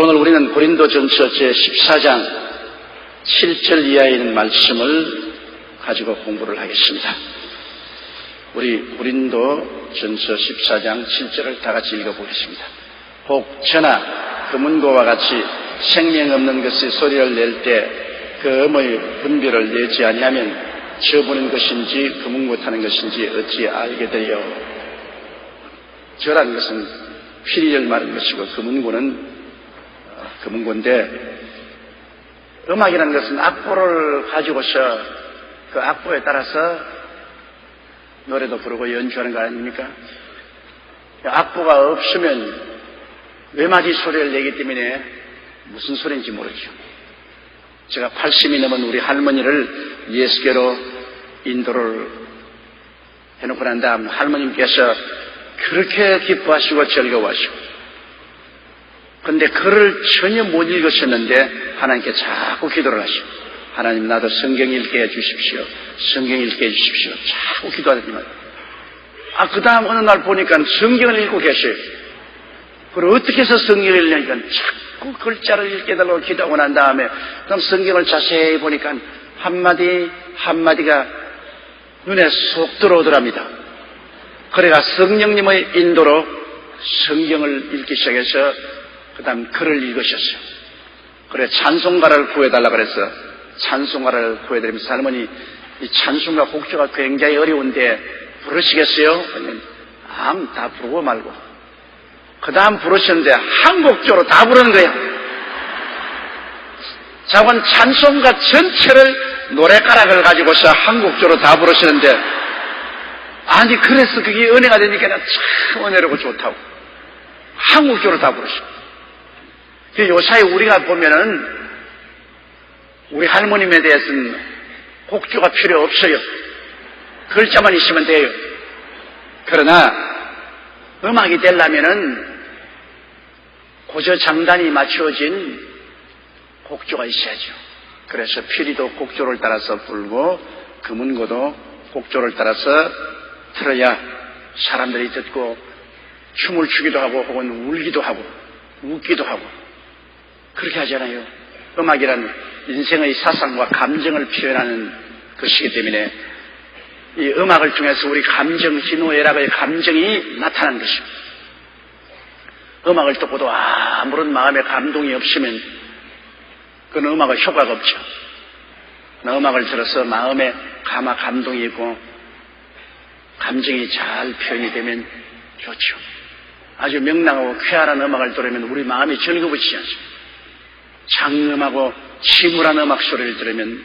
오늘 우리는 고린도전서 제14장 7절 이하에 있는 말씀을 가지고 공부를 하겠습니다. 우리 고린도전서 14장 7절을 다 같이 읽어보겠습니다. 혹 저나 금은고와 같이 생명 없는 것의 소리를 낼 때 그 음의 분별을 내지 아니하면 저 보는 것인지 금은고 타는 것인지 어찌 알게 되요. 저라는 것은 피리를 말하는 것이고 금은고인데, 음악이라는 것은 악보를 가지고서 그 악보에 따라서 노래도 부르고 연주하는 거 아닙니까? 악보가 없으면 외마디 소리를 내기 때문에 무슨 소리인지 모르죠. 제가 80이 넘은 우리 할머니를 예수교로 인도를 해놓고 난 다음 할머님께서 그렇게 기뻐하시고 즐거워하시고, 근데 글을 전혀 못 읽으셨는데 하나님께 자꾸 기도를 하시고, 하나님 나도 성경 읽게 해주십시오, 성경 읽게 해주십시오, 자꾸 기도하더니만 그 다음 어느 날 보니까 성경을 읽고 계셔요. 그리고 어떻게 해서 성경을 읽냐니까 자꾸 글자를 읽게 해달라고 기도하고 난 다음에 그럼 성경을 자세히 보니까 한마디 한마디가 눈에 쏙 들어오더랍니다. 그래가 성령님의 인도로 성경을 읽기 시작해서 그 다음 글을 읽으셨어요. 그래 찬송가를 구해달라 그래서 찬송가를 구해드리면서 할머니 이 찬송가 곡조가 굉장히 어려운데 부르시겠어요? 그러면 다 부르고 말고 그 다음 부르셨는데 한 곡조로 다 부르는 거야. 자관 찬송가 전체를 노래가락을 가지고서 한 곡조로 다 부르시는데, 아니 그래서 그게 은혜가 되니까 참 은혜롭고 좋다고 한 곡조로 다 부르시고, 요사이 우리가 보면은 우리 할머님에 대해서는 곡조가 필요 없어요. 글자만 있으면 돼요. 그러나 음악이 되려면은 고저장단이 맞추어진 곡조가 있어야죠. 그래서 피리도 곡조를 따라서 불고 금은고도 곡조를 따라서 틀어야 사람들이 듣고 춤을 추기도 하고 혹은 울기도 하고 웃기도 하고 그렇게 하잖아요. 음악이란 인생의 사상과 감정을 표현하는 것이기 때문에 이 음악을 통해서 우리 감정, 희노애락의 감정이 나타나는 것입니다. 음악을 듣고도 아무런 마음의 감동이 없으면 그건 음악의 효과가 없죠. 음악을 들어서 마음에 감동이 있고 감정이 잘 표현이 되면 좋죠. 아주 명랑하고 쾌활한 음악을 들으면 우리 마음이 즐거워지지 않습니까? 장음하고 침울한 음악 소리를 들으면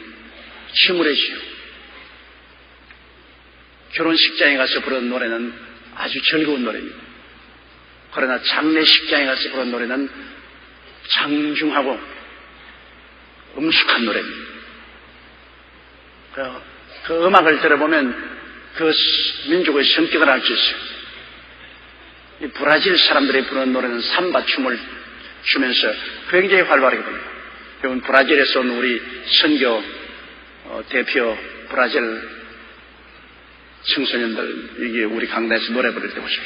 침울해지죠. 결혼식장에 가서 부르는 노래는 아주 즐거운 노래입니다. 그러나 장례식장에 가서 부르는 노래는 장중하고 음숙한 노래입니다. 그 음악을 들어보면 그 민족의 성격을 알 수 있어요. 이 브라질 사람들이 부르는 노래는 삼바 춤을 추면서 굉장히 활발하게 부릅니다. 여러분 브라질에서 온 우리 선교 대표 브라질 청소년들 이게 우리 강단에서 노래 부를 때 보십시오.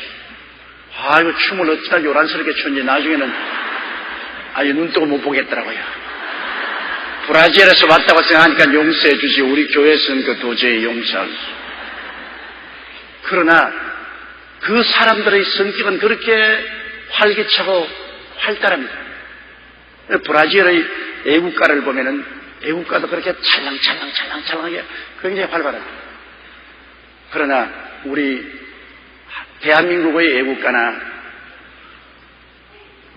이거 춤을 어찌나 요란스럽게 췄는지 나중에는 눈 뜨고 못 보겠더라고요. 브라질에서 왔다고 생각하니까 용서해 주지 우리 교회에서는 그 도저히 용서할 수. 그러나 그 사람들의 성격은 그렇게 활기차고 활달합니다. 브라질의 애국가를 보면은 애국가도 그렇게 찰랑찰랑하게 굉장히 활발합니다. 그러나 우리 대한민국의 애국가나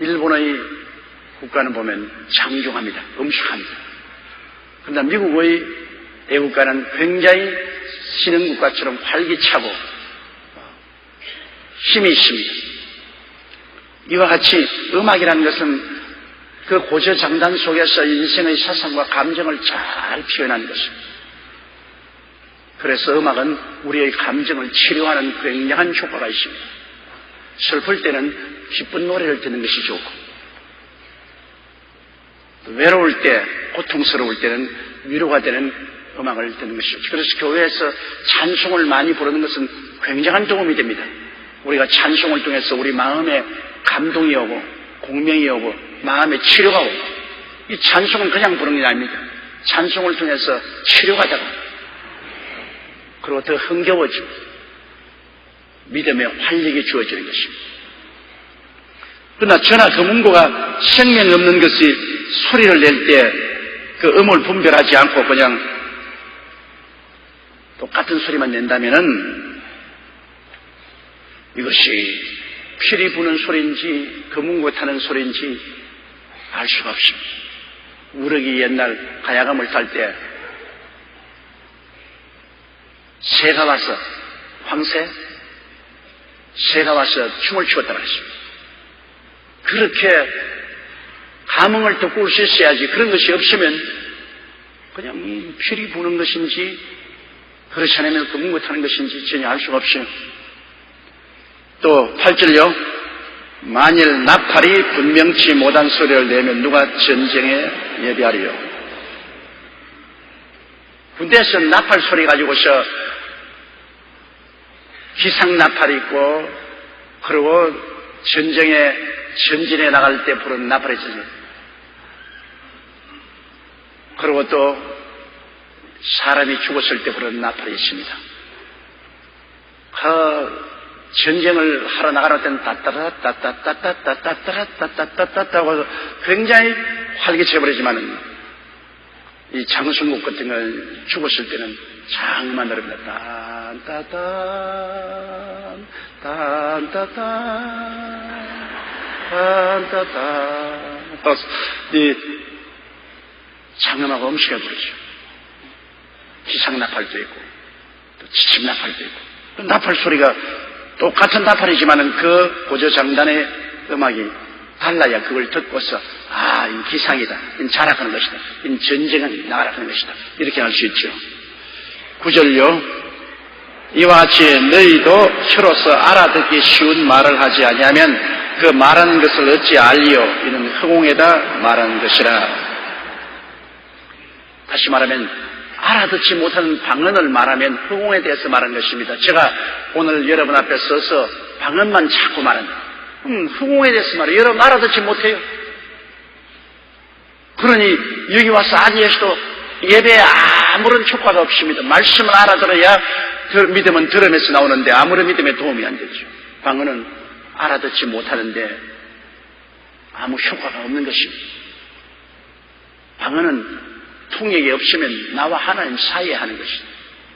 일본의 국가는 보면 장중합니다. 음숙합니다. 그러나 미국의 애국가는 굉장히 신흥국가처럼 활기차고 힘이 있습니다. 이와 같이 음악이라는 것은 그 고저장단 속에서 인생의 사상과 감정을 잘 표현하는 것입니다. 그래서 음악은 우리의 감정을 치료하는 굉장한 효과가 있습니다. 슬플 때는 기쁜 노래를 듣는 것이 좋고, 외로울 때, 고통스러울 때는 위로가 되는 음악을 듣는 것이죠. 그래서 교회에서 찬송을 많이 부르는 것은 굉장한 도움이 됩니다. 우리가 찬송을 통해서 우리 마음에 감동이 오고 공명이 오고 마음에 치료가 오고, 이 찬송은 그냥 부르는 게 아닙니다. 찬송을 통해서 치료가 되고, 그리고 더 흥겨워지고 믿음의 활력이 주어지는 것입니다. 그러나 전하 금은고가 생명 없는 것이 소리를 낼 때 그 음을 분별하지 않고 그냥 똑같은 소리만 낸다면은 이것이 피리 부는 소리인지 금은고 타는 소리인지 알 수가 없습니다. 우럭이 옛날 가야금을 탈 때 새가 와서, 황새? 새가 와서 춤을 추었다고 했습니다. 그렇게 감흥을 듣고 올 수 있어야지. 그런 것이 없으면 그냥 피리 부는 것인지 그렇지 않으면 금은고 타는 것인지 전혀 알 수가 없어요. 또 8절요. 만일 나팔이 분명치 못한 소리를 내면 누가 전쟁에 예비하리요. 군대에서 나팔 소리 가지고서 기상 나팔이 있고, 그리고 전진에 나갈 때 부르는 나팔이 있어요. 그리고 또 사람이 죽었을 때 부르는 나팔이 있습니다. 그 전쟁을 하러 나가는 때는 따따라따따따따따따따따따따따 하고 굉장히 활기차버리지만은 이 장승국 같은 걸 죽었을 때는 장음만 들립니다. 딴따딴 딴따딴 딴따딴 이 장음하고 음식을 부르죠. 기상나팔도 있고 또 지침나팔도 있고, 또 나팔 소리가 똑같은 나팔이지만은 그 고조장단의 음악이 달라야 그걸 듣고서 이 기상이다, 이 자락하는 것이다, 이 전쟁은 나가라는 것이다, 이렇게 할 수 있죠. 9절요. 이와 같이 너희도 혀로서 알아듣기 쉬운 말을 하지 아니하면 그 말하는 것을 어찌 알리요? 이는 허공에다 말하는 것이라. 다시 말하면 알아듣지 못하는 방언을 말하면 허공에 대해서 말하는 것입니다. 제가 오늘 여러분 앞에 서서 방언만 자꾸 말합니다. 허공에 대해서 말해요. 여러분 알아듣지 못해요. 그러니 여기 와서 아니에서도 예배에 아무런 효과가 없습니다. 말씀을 알아들어야 믿음은 들음에서 나오는데 아무런 믿음에 도움이 안 되죠. 방언은 알아듣지 못하는데 아무 효과가 없는 것입니다. 방언은 통역이 없으면 나와 하나님 사이에 하는 것이다.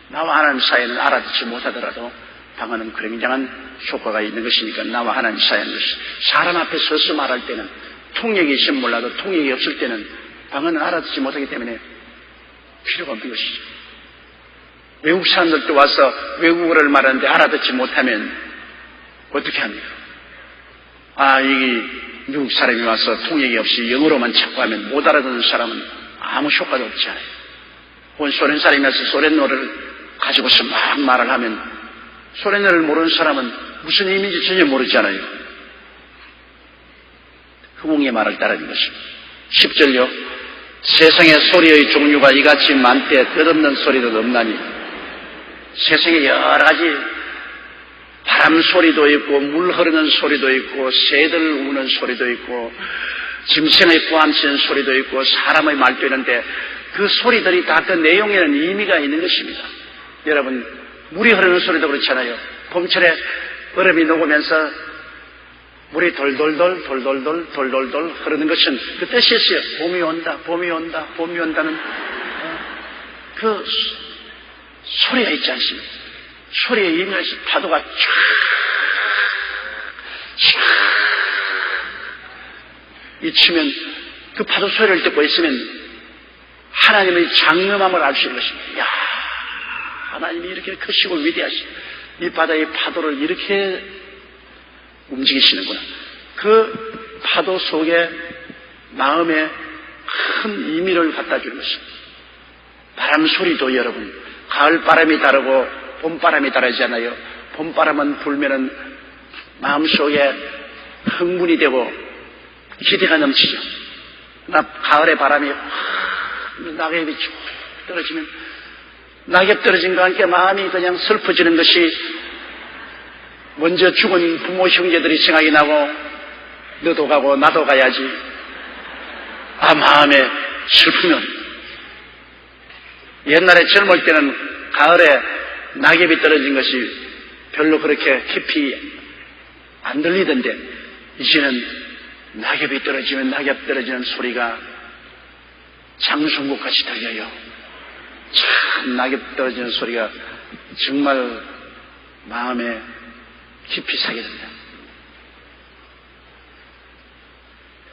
나와 하나님 사이에는 알아듣지 못하더라도 방언은 굉장한 효과가 있는 것이니까 나와 하나님 사이에 하는 것이다. 사람 앞에 서서 말할 때는 통역이 있으면 몰라도 통역이 없을 때는 방언은 알아듣지 못하기 때문에 필요가 없는 것이죠. 외국 사람들도 와서 외국어를 말하는데 알아듣지 못하면 어떻게 합니까? 이 미국 사람이 와서 통역이 없이 영어로만 자꾸 하면 못 알아듣는 사람은 아무 효과도 없지 않아요. 온 소련 사람이 와서 소련어를 가지고서 막 말을 하면 소련어를 모르는 사람은 무슨 의미인지 전혀 모르잖아요. 허공의 말을 따르는 것입니다. 10절요. 세상의 소리의 종류가 이같이 많되 뜻없는 소리도 없나니. 세상에 여러 가지 바람 소리도 있고 물 흐르는 소리도 있고 새들 우는 소리도 있고 짐승의 꾸함치는 소리도 있고 사람의 말도 있는데 그 소리들이 다 그 내용에는 의미가 있는 것입니다. 여러분 물이 흐르는 소리도 그렇잖아요. 봄철에 얼음이 녹으면서 물이 돌돌돌 흐르는 것은 그 뜻이 있어요. 봄이 온다, 봄이 온다, 봄이 온다는 그 소리가 있지 않습니까? 소리의 의미가 있어요. 파도가 쫙 치면 그 파도 소리를 듣고 있으면 하나님의 장엄함을 알 수 있는 것입니다. 야, 하나님이 이렇게 크시고 위대하시고 이 바다의 파도를 이렇게 움직이시는구나. 그 파도 속에 마음에 큰 의미를 갖다 주는 것입니다. 바람 소리도 여러분, 가을 바람이 다르고 봄 바람이 다르잖아요. 봄 바람은 불면은 마음속에 흥분이 되고 기대가 넘치죠. 가을의 바람이 낙엽이 쭉 떨어지면 낙엽 떨어진 것과 함께 마음이 그냥 슬퍼지는 것이 먼저 죽은 부모 형제들이 생각이 나고 너도 가고 나도 가야지. 마음에 슬프면 옛날에 젊을 때는 가을에 낙엽이 떨어진 것이 별로 그렇게 깊이 안 들리던데 이제는 낙엽이 떨어지면 낙엽 떨어지는 소리가 장송곡같이 들려요. 참 낙엽 떨어지는 소리가 정말 마음에 깊이 사게 됩니다.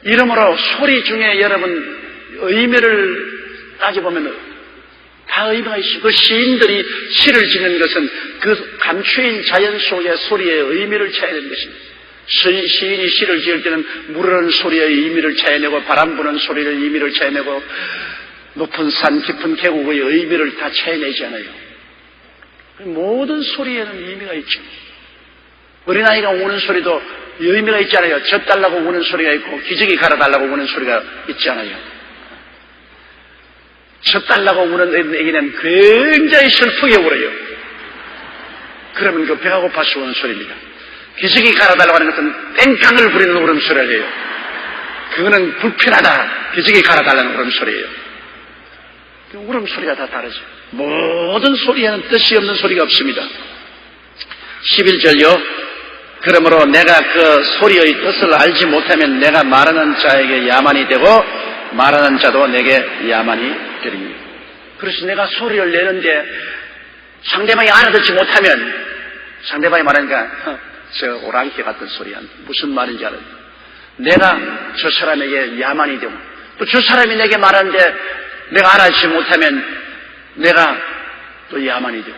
이러므로 소리 중에 여러분 의미를 따져보면 다 의미가 있어요. 그 시인들이 시를 짓는 것은 그 감추인 자연 속의 소리의 의미를 찾아야 되는 것입니다. 시인이 시를 지을 때는 물 흐르는 소리의 의미를 찾아내고 바람 부는 소리의 의미를 찾아내고 높은 산 깊은 계곡의 의미를 다 찾아내잖아요. 모든 소리에는 의미가 있죠. 어린아이가 우는 소리도 의미가 있잖아요. 젖달라고 우는 소리가 있고 기저귀 갈아달라고 우는 소리가 있잖아요. 젖달라고 우는 애기는 굉장히 슬프게 울어요. 그러면 그 배가 고파서 우는 소리입니다. 기저귀 갈아달라고 하는 것은 땡깡을 부리는 울음소리를 해요. 그거는 불편하다. 기저귀 갈아달라는 울음소리예요. 그 울음소리가 다 다르죠. 모든 소리에는 뜻이 없는 소리가 없습니다. 11절요. 그러므로 내가 그 소리의 뜻을 알지 못하면 내가 말하는 자에게 야만이 되고 말하는 자도 내게 야만이 되리니. 그래서 내가 소리를 내는데 상대방이 알아듣지 못하면 상대방이 말하니까 저 오랑캐 같은 소리야. 무슨 말인지 알아요. 내가 저 사람에게 야만이 되고 또 저 사람이 내게 말하는데 내가 알아듣지 못하면 내가 또 야만이 되고.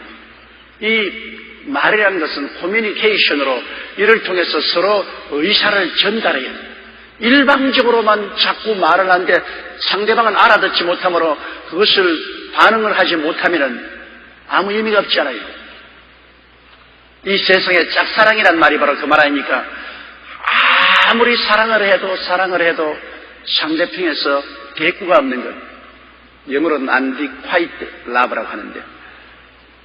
이 말이라는 것은 커뮤니케이션으로 이를 통해서 서로 의사를 전달해야 돼요. 일방적으로만 자꾸 말을 하는데 상대방은 알아듣지 못하므로 그것을 반응을 하지 못하면 아무 의미가 없지 않아요. 이 세상에 짝사랑이란 말이 바로 그 말 아닙니까? 아무리 사랑을 해도 상대편에서 대꾸가 없는 것. 영어로는 unrequited love라고 하는데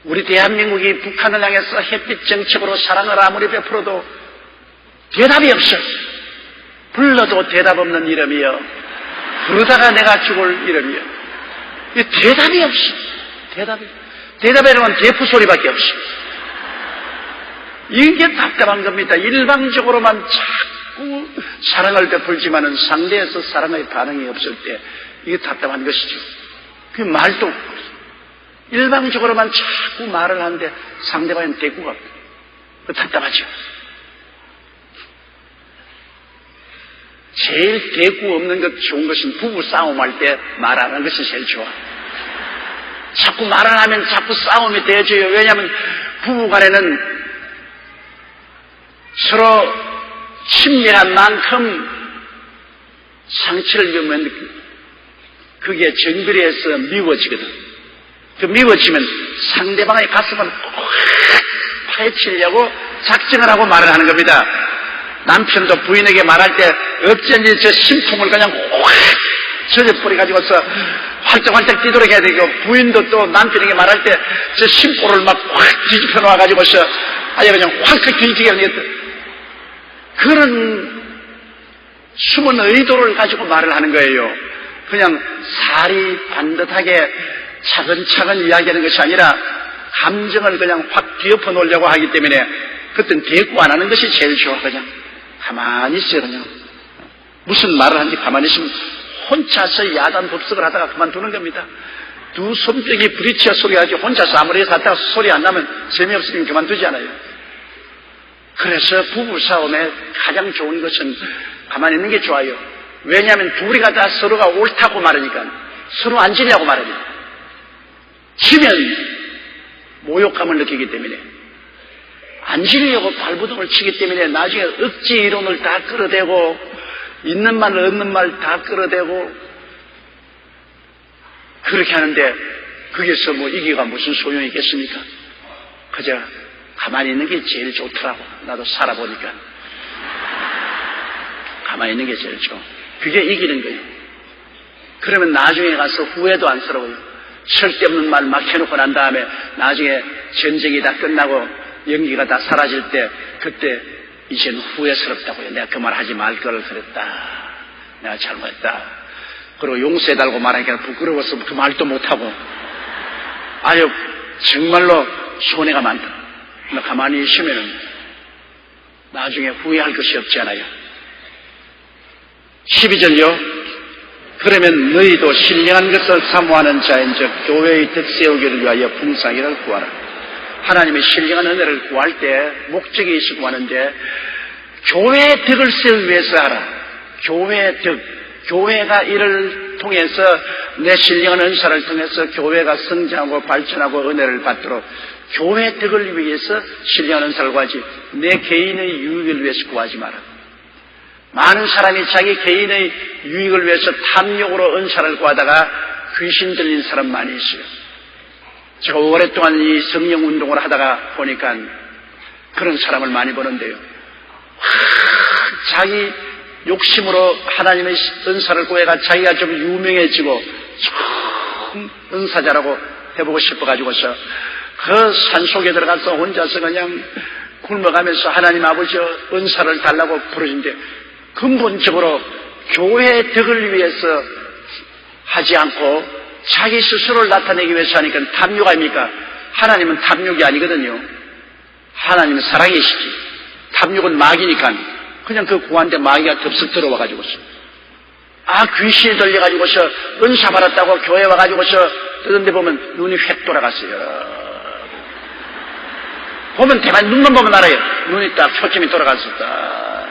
우리 대한민국이 북한을 향해서 햇빛 정책으로 사랑을 아무리 베풀어도 대답이 없어요. 불러도 대답 없는 이름이요. 부르다가 내가 죽을 이름이요. 대답이 없어. 대답이라는 건 대프 소리밖에 없어. 이게 답답한 겁니다. 일방적으로만 자꾸 사랑을 베풀지만은 상대에서 사랑의 반응이 없을 때 이게 답답한 것이죠. 그 말도 없고 일방적으로만 자꾸 말을 하는데 상대방은 대꾸가 없고 답답하죠. 제일 대꾸 없는 것 좋은 것은 부부 싸움할 때 말하는 것이 제일 좋아. 자꾸 말을 하면 자꾸 싸움이 되어져요. 왜냐하면 부부간에는 서로 친밀한 만큼 상처를 입으면 그게 정거리에서 미워지거든. 그 미워지면 상대방의 가슴을 확 파헤치려고 작정을 하고 말을 하는 겁니다. 남편도 부인에게 말할 때 어쩐지 저 심통을 그냥 확 젖어버려가지고서 활짝활짝 뛰도록 해야 되고, 부인도 또 남편에게 말할 때 저 심보를 막 확 뒤집혀 놓아가지고서 아예 그냥 확 뒤집게 하는 게 그런 숨은 의도를 가지고 말을 하는 거예요. 그냥 살이 반듯하게 차근차근 이야기하는 것이 아니라 감정을 그냥 확 뒤엎어 놓으려고 하기 때문에 그땐 대꾸 안 하는 것이 제일 좋아. 그냥 가만히 있어요. 그냥 무슨 말을 하는지 가만히 있으면 혼자서 야단 법석을 하다가 그만두는 겁니다. 두 손뼉이 부딪혀 소리가 나지 혼자서 아무리 해서 하다가 소리 안 나면 재미없으면 그만두지 않아요. 그래서 부부싸움에 가장 좋은 것은 가만히 있는 게 좋아요. 왜냐하면 둘이가 다 서로가 옳다고 말하니까 서로 안 지려고 말합니다. 지면 모욕감을 느끼기 때문에 안 지려고 발부둥을 치기 때문에 나중에 억지 이론을 다 끌어대고 있는 말 없는 말 다 끌어대고 그렇게 하는데 거기서 뭐 이기가 무슨 소용이 있겠습니까? 그저 가만히 있는 게 제일 좋더라고. 나도 살아보니까 가만히 있는 게 제일 좋아. 그게 이기는 거예요. 그러면 나중에 가서 후회도 안쓰러워요. 쓸데없는 말 막 해놓고 난 다음에 나중에 전쟁이 다 끝나고 연기가 다 사라질 때 그때 이젠 후회스럽다고요. 내가 그 말 하지 말 걸 그랬다. 내가 잘못했다. 그리고 용서해달라고 말하니까 부끄러워서 그 말도 못하고 아유 정말로 손해가 많다. 가만히 있으면은 나중에 후회할 것이 없지 않아요. 12절요. 그러면 너희도 신령한 것을 사모하는 자인즉 교회의 덕 세우기를 위하여 풍성하기를 구하라. 하나님의 신령한 은혜를 구할 때 목적이 있어 구하는데 교회의 덕을 세우기 위해서 하라. 교회의 덕, 교회가 이를 통해서 내 신령한 은사를 통해서 교회가 성장하고 발전하고 은혜를 받도록 교회의 덕을 위해서 신령한 은사를 구하지 내 개인의 유익을 위해서 구하지 마라. 많은 사람이 자기 개인의 유익을 위해서 탐욕으로 은사를 구하다가 귀신 들린 사람 많이 있어요. 제가 오랫동안 이 성령 운동을 하다가 보니까 그런 사람을 많이 보는데요. 자기 욕심으로 하나님의 은사를 구해가 자기가 좀 유명해지고 참 은사자라고 해보고 싶어가지고서 그 산속에 들어가서 혼자서 그냥 굶어가면서 하나님 아버지 은사를 달라고 부르는데 근본적으로 교회의 덕을 위해서 하지 않고 자기 스스로를 나타내기 위해서 하니까 탐욕 아닙니까? 하나님은 탐욕이 아니거든요. 하나님은 사랑이시지. 탐욕은 마귀니까 그냥 그 구한데 마귀가 덥석 들어와가지고서 귀신이 들려가지고서 은사 받았다고 교회 와가지고서 뜨는데 보면 눈이 휙 돌아갔어요. 보면 대만 눈만 보면 알아요. 눈이 딱 초점이 돌아갔었다.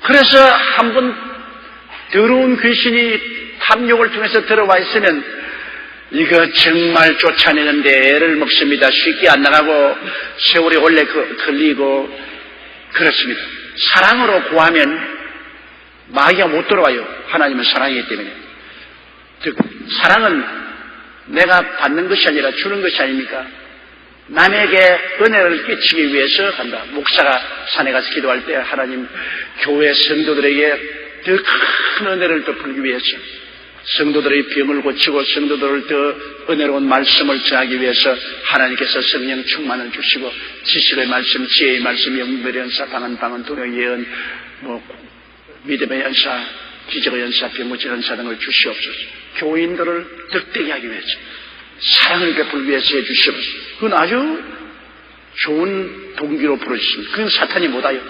그래서 한번 더러운 귀신이 탐욕을 통해서 들어와 있으면 이거 정말 쫓아내는데 애를 먹습니다. 쉽게 안 나가고 세월이 오래 걸리고 그렇습니다. 사랑으로 구하면 마귀가 못 들어와요. 하나님은 사랑이기 때문에. 즉 사랑은 내가 받는 것이 아니라 주는 것이 아닙니까? 남에게 은혜를 끼치기 위해서 한다. 목사가 산에 가서 기도할 때 하나님 교회 성도들에게 더 큰 은혜를 베풀기 위해서 성도들의 병을 고치고 성도들을 더 은혜로운 말씀을 전하기 위해서 하나님께서 성령 충만을 주시고 지식의 말씀, 지혜의 말씀, 영별의 연사, 방언, 동역 예언, 믿음의 연사, 기적의 연사, 병고칠 연사 등을 주시옵소서. 교인들을 덕되게 하기 위해서 사랑을 베풀기 위해서 해주시옵소서. 그건 아주 좋은 동기로 부르셨습니다. 그건 사탄이 못하요.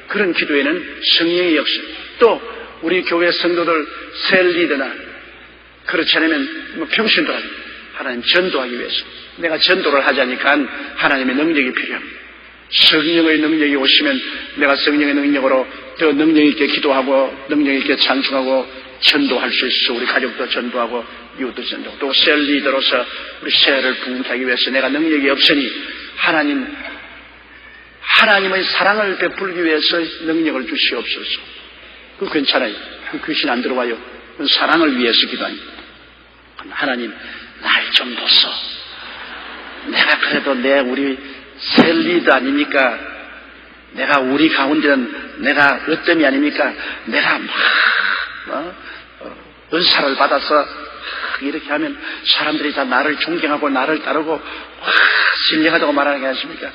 그런 기도에는 성령의 역사, 또 우리 교회 성도들 셀리드나 그렇지 않으면 평신 돌아가요. 하나님 전도하기 위해서 내가 전도를 하자니까 하나님의 능력이 필요합니다. 성령의 능력이 오시면 내가 성령의 능력으로 더 능력 있게 기도하고 능력 있게 찬송하고 전도할 수 있어. 우리 가족도 전도하고 이웃도 전도하고 또 셀리더로서 우리 세를 부흥케 하기 위해서 내가 능력이 없으니 하나님의 사랑을 베풀기 위해서 능력을 주시옵소서. 그거 괜찮아요. 그 귀신 안 들어와요. 그건 사랑을 위해서 기도합니다. 하나님 날 좀 보소. 내가 그래도 우리 셀리드 아닙니까? 내가 우리 가운데는 내가 어떤 아닙니까? 내가 은사를 받아서 이렇게 하면 사람들이 다 나를 존경하고 나를 따르고 신령하다고 말하는 게 아니십니까?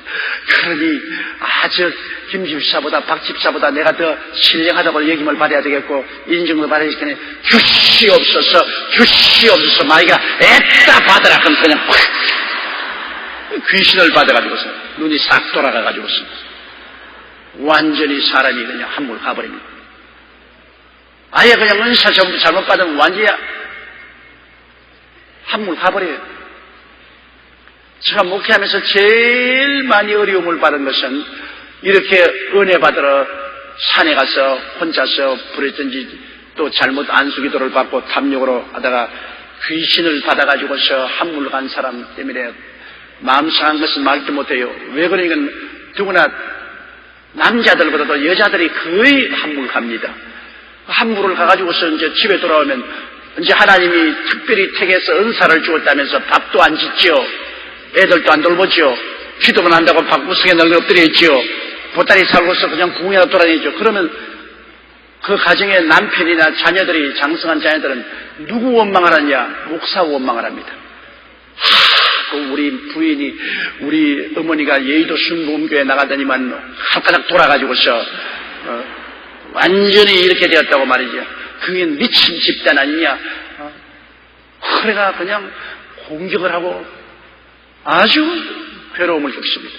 그러니 아주 김 집사보다 박 집사보다 내가 더 신령하다고 얘기를 받아야 되겠고 인정도 받아야 되겠니? 주시옵소서 마이가 애따 받아라. 그럼 그냥 귀신을 받아가지고서 눈이 싹 돌아가가지고서 완전히 사람이 그냥 한물 가버립니다. 아예 그냥 은사 잘못 받으면 완전히 한물 가버려요. 제가 목회하면서 제일 많이 어려움을 받은 것은 이렇게 은혜 받으러 산에 가서 혼자서 부렸든지 또 잘못 안수기도를 받고 탐욕으로 하다가 귀신을 받아가지고서 한물 간 사람 때문에 마음 상한 것은 말도 못해요. 왜 그러니까 누구나 남자들보다도 여자들이 거의 한물 갑니다. 한물을 가가지고서 이제 집에 돌아오면 이제 하나님이 특별히 택해서 은사를 주었다면서 밥도 안 짓죠. 애들도 안 돌보죠. 기도만 한다고 밥구석에 널리 엎드려 있죠. 보따리 살고서 그냥 구경이나 돌아다니죠. 그러면 그 가정의 남편이나 자녀들이 장성한 자녀들은 누구 원망을 하냐? 목사 원망을 합니다. 자꾸 우리 부인이, 우리 어머니가 여의도 순복음교회 나가더니만 한가닥 돌아가지고서 완전히 이렇게 되었다고 말이죠. 그게 미친 집단 아니냐. 그래가 그냥 공격을 하고 아주 괴로움을 겪습니다.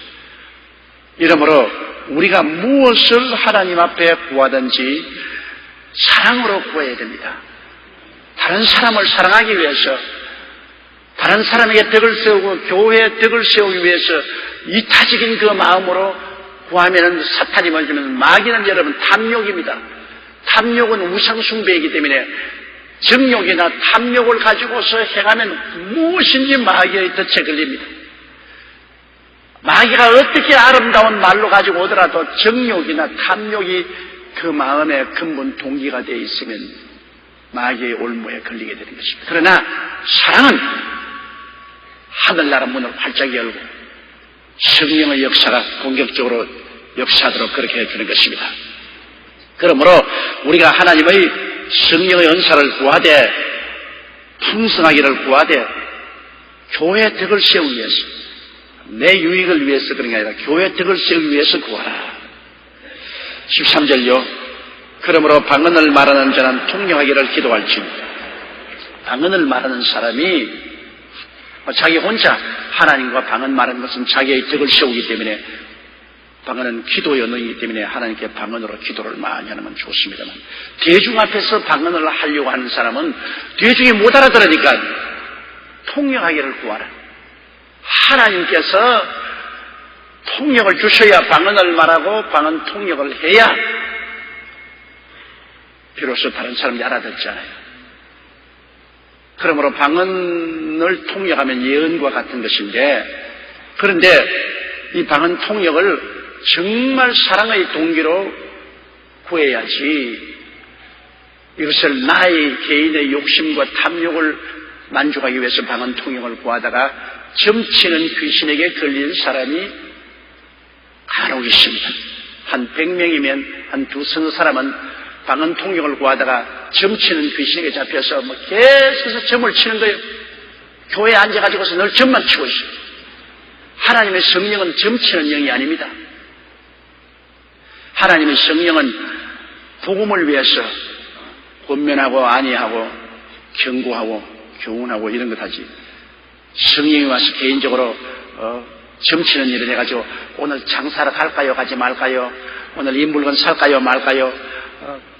이러므로 우리가 무엇을 하나님 앞에 구하든지 사랑으로 구해야 됩니다. 다른 사람을 사랑하기 위해서, 다른 사람에게 덕을 세우고 교회에 덕을 세우기 위해서 이타적인 그 마음으로 구하면은 사탄이 먼저는, 마귀는 여러분 탐욕입니다. 탐욕은 우상숭배이기 때문에 정욕이나 탐욕을 가지고서 행하면 무엇인지 마귀의 덫에 걸립니다. 마귀가 어떻게 아름다운 말로 가지고 오더라도 정욕이나 탐욕이 그 마음의 근본 동기가 되어 있으면 마귀의 올무에 걸리게 되는 것입니다. 그러나 사랑은 하늘나라 문을 활짝 열고 성령의 역사가 공격적으로 역사하도록 그렇게 해주는 것입니다. 그러므로 우리가 하나님의 성령의 은사를 구하되, 풍성하기를 구하되, 교회의 덕을 세우기 위해서, 내 유익을 위해서 그런 게 아니라 교회의 덕을 세우기 위해서 구하라. 13절요. 그러므로 방언을 말하는 자는 통역하기를 기도할지니. 방언을 말하는 사람이 자기 혼자 하나님과 방언 말하는 것은 자기의 덕을 세우기 때문에, 방언은 기도의 언어이기 때문에 하나님께 방언으로 기도를 많이 하면 좋습니다만, 대중 앞에서 방언을 하려고 하는 사람은 대중이 못 알아들으니까 통역하기를 구하라. 하나님께서 통역을 주셔야 방언을 말하고 방언 통역을 해야 비로소 다른 사람이 알아듣잖아요. 그러므로 방언을 통역하면 예언과 같은 것인데, 그런데 이 방언 통역을 정말 사랑의 동기로 구해야지, 이것을 나의 개인의 욕심과 탐욕을 만족하기 위해서 방언 통역을 구하다가 점치는 귀신에게 걸린 사람이 간혹 있습니다. 한 100명이면 한 두서너 사람은 방언 통역을 구하다가 점치는 귀신에게 잡혀서 계속해서 점을 치는 거예요. 교회에 앉아가지고서 늘 점만 치고 있어요. 하나님의 성령은 점치는 영이 아닙니다. 하나님의 성령은 복음을 위해서 권면하고 안위하고 경고하고 교훈하고 이런 것 하지, 성령이 와서 개인적으로 점치는 일을 해가지고 오늘 장사를 갈까요 가지 말까요, 오늘 이 물건 살까요 말까요,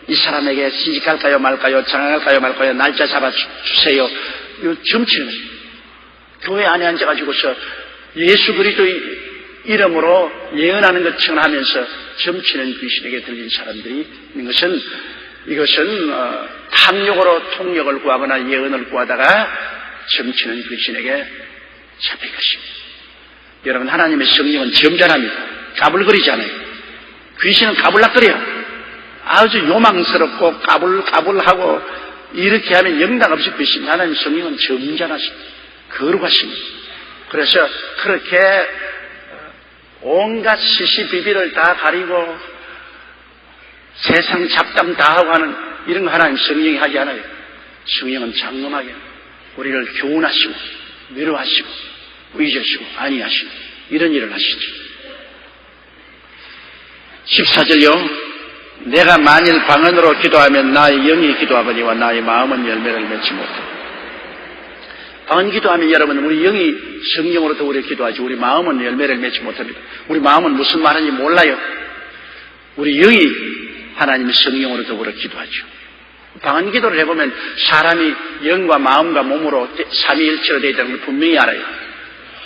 이 사람에게 시집갈까요 말까요, 장가갈까요 말까요, 날짜 잡아주세요, 이거 점치는 거예요. 교회 안에 앉아가지고서 예수 그리스도의 이름으로 예언하는 것처럼 하면서 점치는 귀신에게 들린 사람들이 있는 것은, 이것은 탐욕으로 통역을 구하거나 예언을 구하다가 점치는 귀신에게 잡힐 것입니다. 여러분, 하나님의 성령은 점잖합니다. 까불거리잖아요. 귀신은 까불락거려요. 아주 요망스럽고 까불하고 이렇게 하면 영락 없이 귀신. 하나님의 성령은 점잖하십니다. 거룩하십니다. 그래서 그렇게 온갖 시시비비를 다 가리고 세상 잡담 다 하고 하는 이런 거 하나님 성령이 하지 않아요. 성령은 장엄하게 우리를 교훈하시고 위로하시고 의지하시고 안위하시고 이런 일을 하시죠. 14절요. 내가 만일 방언으로 기도하면 나의 영이 기도하거니와 나의 마음은 열매를 맺지 못해. 방언 기도하면 여러분, 우리 영이 성령으로도 우리 기도하지 우리 마음은 열매를 맺지 못합니다. 우리 마음은 무슨 말인지 몰라요. 우리 영이 하나님의 성령으로 더불어 기도하죠. 방언 기도를 해보면 사람이 영과 마음과 몸으로 삼위일체로 되어 있다는 걸 분명히 알아요.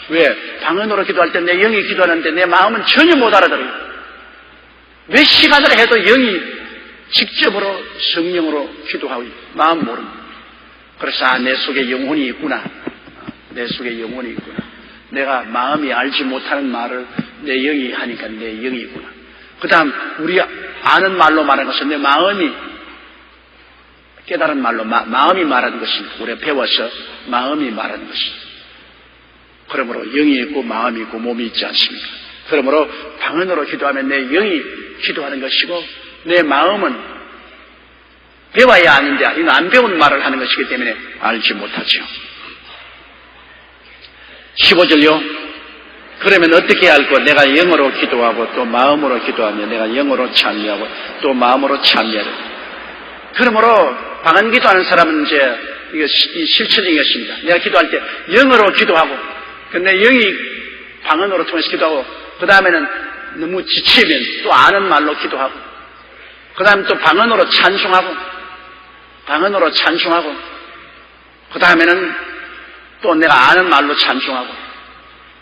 왜? 방언으로 기도할 때 내 영이 기도하는데 내 마음은 전혀 못 알아들어요. 몇 시간을 해도 영이 직접으로 성령으로 기도하고 마음 모릅니다. 그래서 내 속에 영혼이 있구나. 내 속에 영혼이 있구나. 내가 마음이 알지 못하는 말을 내 영이 하니까 내 영이 있구나. 그 다음 우리 아는 말로 말하는 것은 내 마음이 깨달은 말로 마음이 말하는 것입니다. 우리가 배워서 마음이 말하는 것입니다. 그러므로 영이 있고 마음이 있고 몸이 있지 않습니까? 그러므로 방언으로 기도하면 내 영이 기도하는 것이고 내 마음은 배워야 아는데 이건 안 배운 말을 하는 것이기 때문에 알지 못하죠. 15절요. 그러면 어떻게 할까? 내가 영어로 기도하고 또 마음으로 기도하며 내가 영어로 찬미하고 또 마음으로 찬미하라. 그러므로 방언 기도하는 사람은 이제 이거 실천적인 것입니다. 내가 기도할 때 영어로 기도하고, 근데 영이 방언으로 통해서 기도하고, 그 다음에는 너무 지치면 또 아는 말로 기도하고, 그 다음에 또 방언으로 찬송하고, 그 다음에는 또 내가 아는 말로 찬송하고,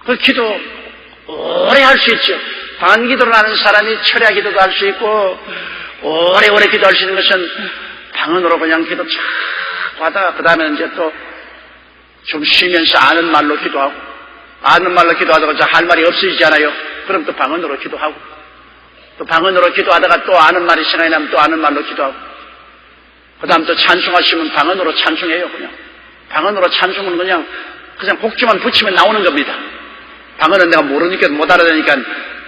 그 기도 오래 할 수 있죠. 방언 기도를 하는 사람이 철야 기도도 할 수 있고, 오래오래 기도할 수 있는 것은 방언으로 그냥 기도 쫙 하다가, 그 다음에는 이제 또 좀 쉬면서 아는 말로 기도하고, 아는 말로 기도하다가 할 말이 없어지잖아요. 그럼 또 방언으로 기도하고, 또 방언으로 기도하다가 또 아는 말이 생각이 나면 또 아는 말로 기도하고, 그 다음 또 찬송하시면 방언으로 찬송해요. 그냥 방언으로 찬송은 그냥 곡지만 붙이면 나오는 겁니다. 방언은 내가 모르니까 못 알아듣으니까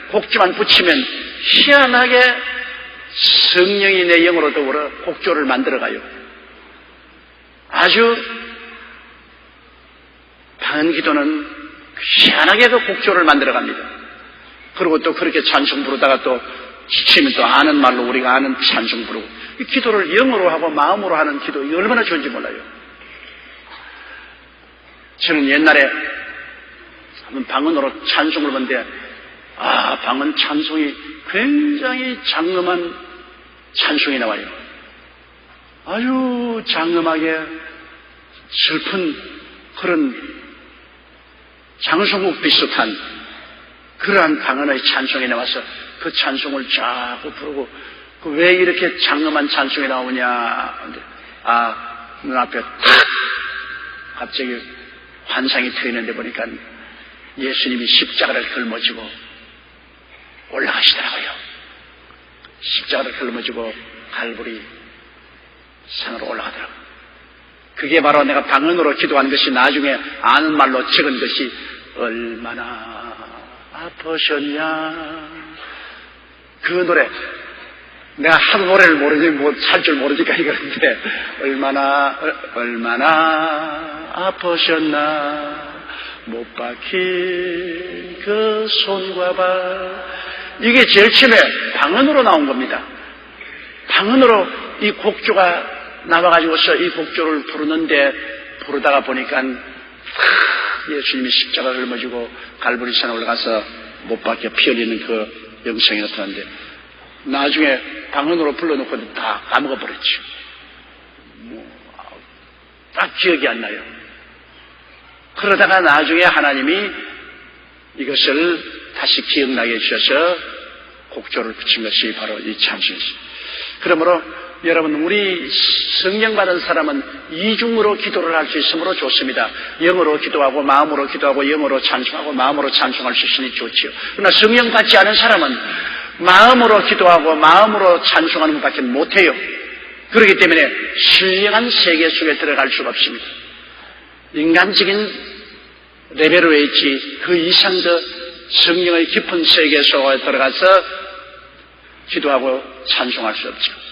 곡지만 붙이면 희한하게 성령이 내 영으로 더불어 곡조를 만들어가요. 아주 방언 기도는 희한하게 그 곡조를 만들어갑니다. 그리고 또 그렇게 찬송 부르다가 또 지치면 또 아는 말로 우리가 아는 찬송 부르고, 이 기도를 영어로 하고 마음으로 하는 기도, 이게 얼마나 좋은지 몰라요. 저는 옛날에 한번 방언으로 찬송을 봤는데, 방언 찬송이 굉장히 장엄한 찬송이 나와요. 아주 장엄하게 슬픈 그런 장송국 비슷한 그러한 방언의 찬송이 나와서 그 찬송을 자꾸 부르고, 왜 이렇게 장엄한 찬송이 나오냐. 눈앞에 탁 갑자기 환상이 트이는데 보니까 예수님이 십자가를 짊어지고 올라가시더라고요. 십자가를 짊어지고 갈보리 산으로 올라가더라고요. 그게 바로 내가 방언으로 기도한 것이 나중에 아는 말로 적은 것이 얼마나 아프셨냐. 그 노래, 내가 하도 노래를 모르니 살 줄 모르니까 이러는데, 얼마나 아프셨나 못 박힌 그 손과 발. 이게 제일 처음에 방언으로 나온 겁니다. 방언으로 이 곡조가 나와가지고서 이 곡조를 부르다가 보니까 예수님이 십자가를 짊어지고 갈보리산에 올라가서 못 박혀 피 흘리는 그 영상이 나타났는데, 나중에 방언으로 불러놓고 다 까먹어버렸죠. 딱 기억이 안 나요. 그러다가 나중에 하나님이 이것을 다시 기억나게 해주셔서 곡조를 붙인 것이 바로 이 찬송이죠. 그러므로 여러분, 우리 성령 받은 사람은 이중으로 기도를 할 수 있으므로 좋습니다. 영어로 기도하고 마음으로 기도하고 영어로 찬송하고 마음으로 찬송할 수 있으니 좋지요. 그러나 성령 받지 않은 사람은 마음으로 기도하고 마음으로 찬송하는 것밖에 못해요. 그렇기 때문에 신령한 세계 속에 들어갈 수가 없습니다. 인간적인 레벨로 있지 그 이상 더 성령의 깊은 세계 속에 들어가서 기도하고 찬송할 수 없죠.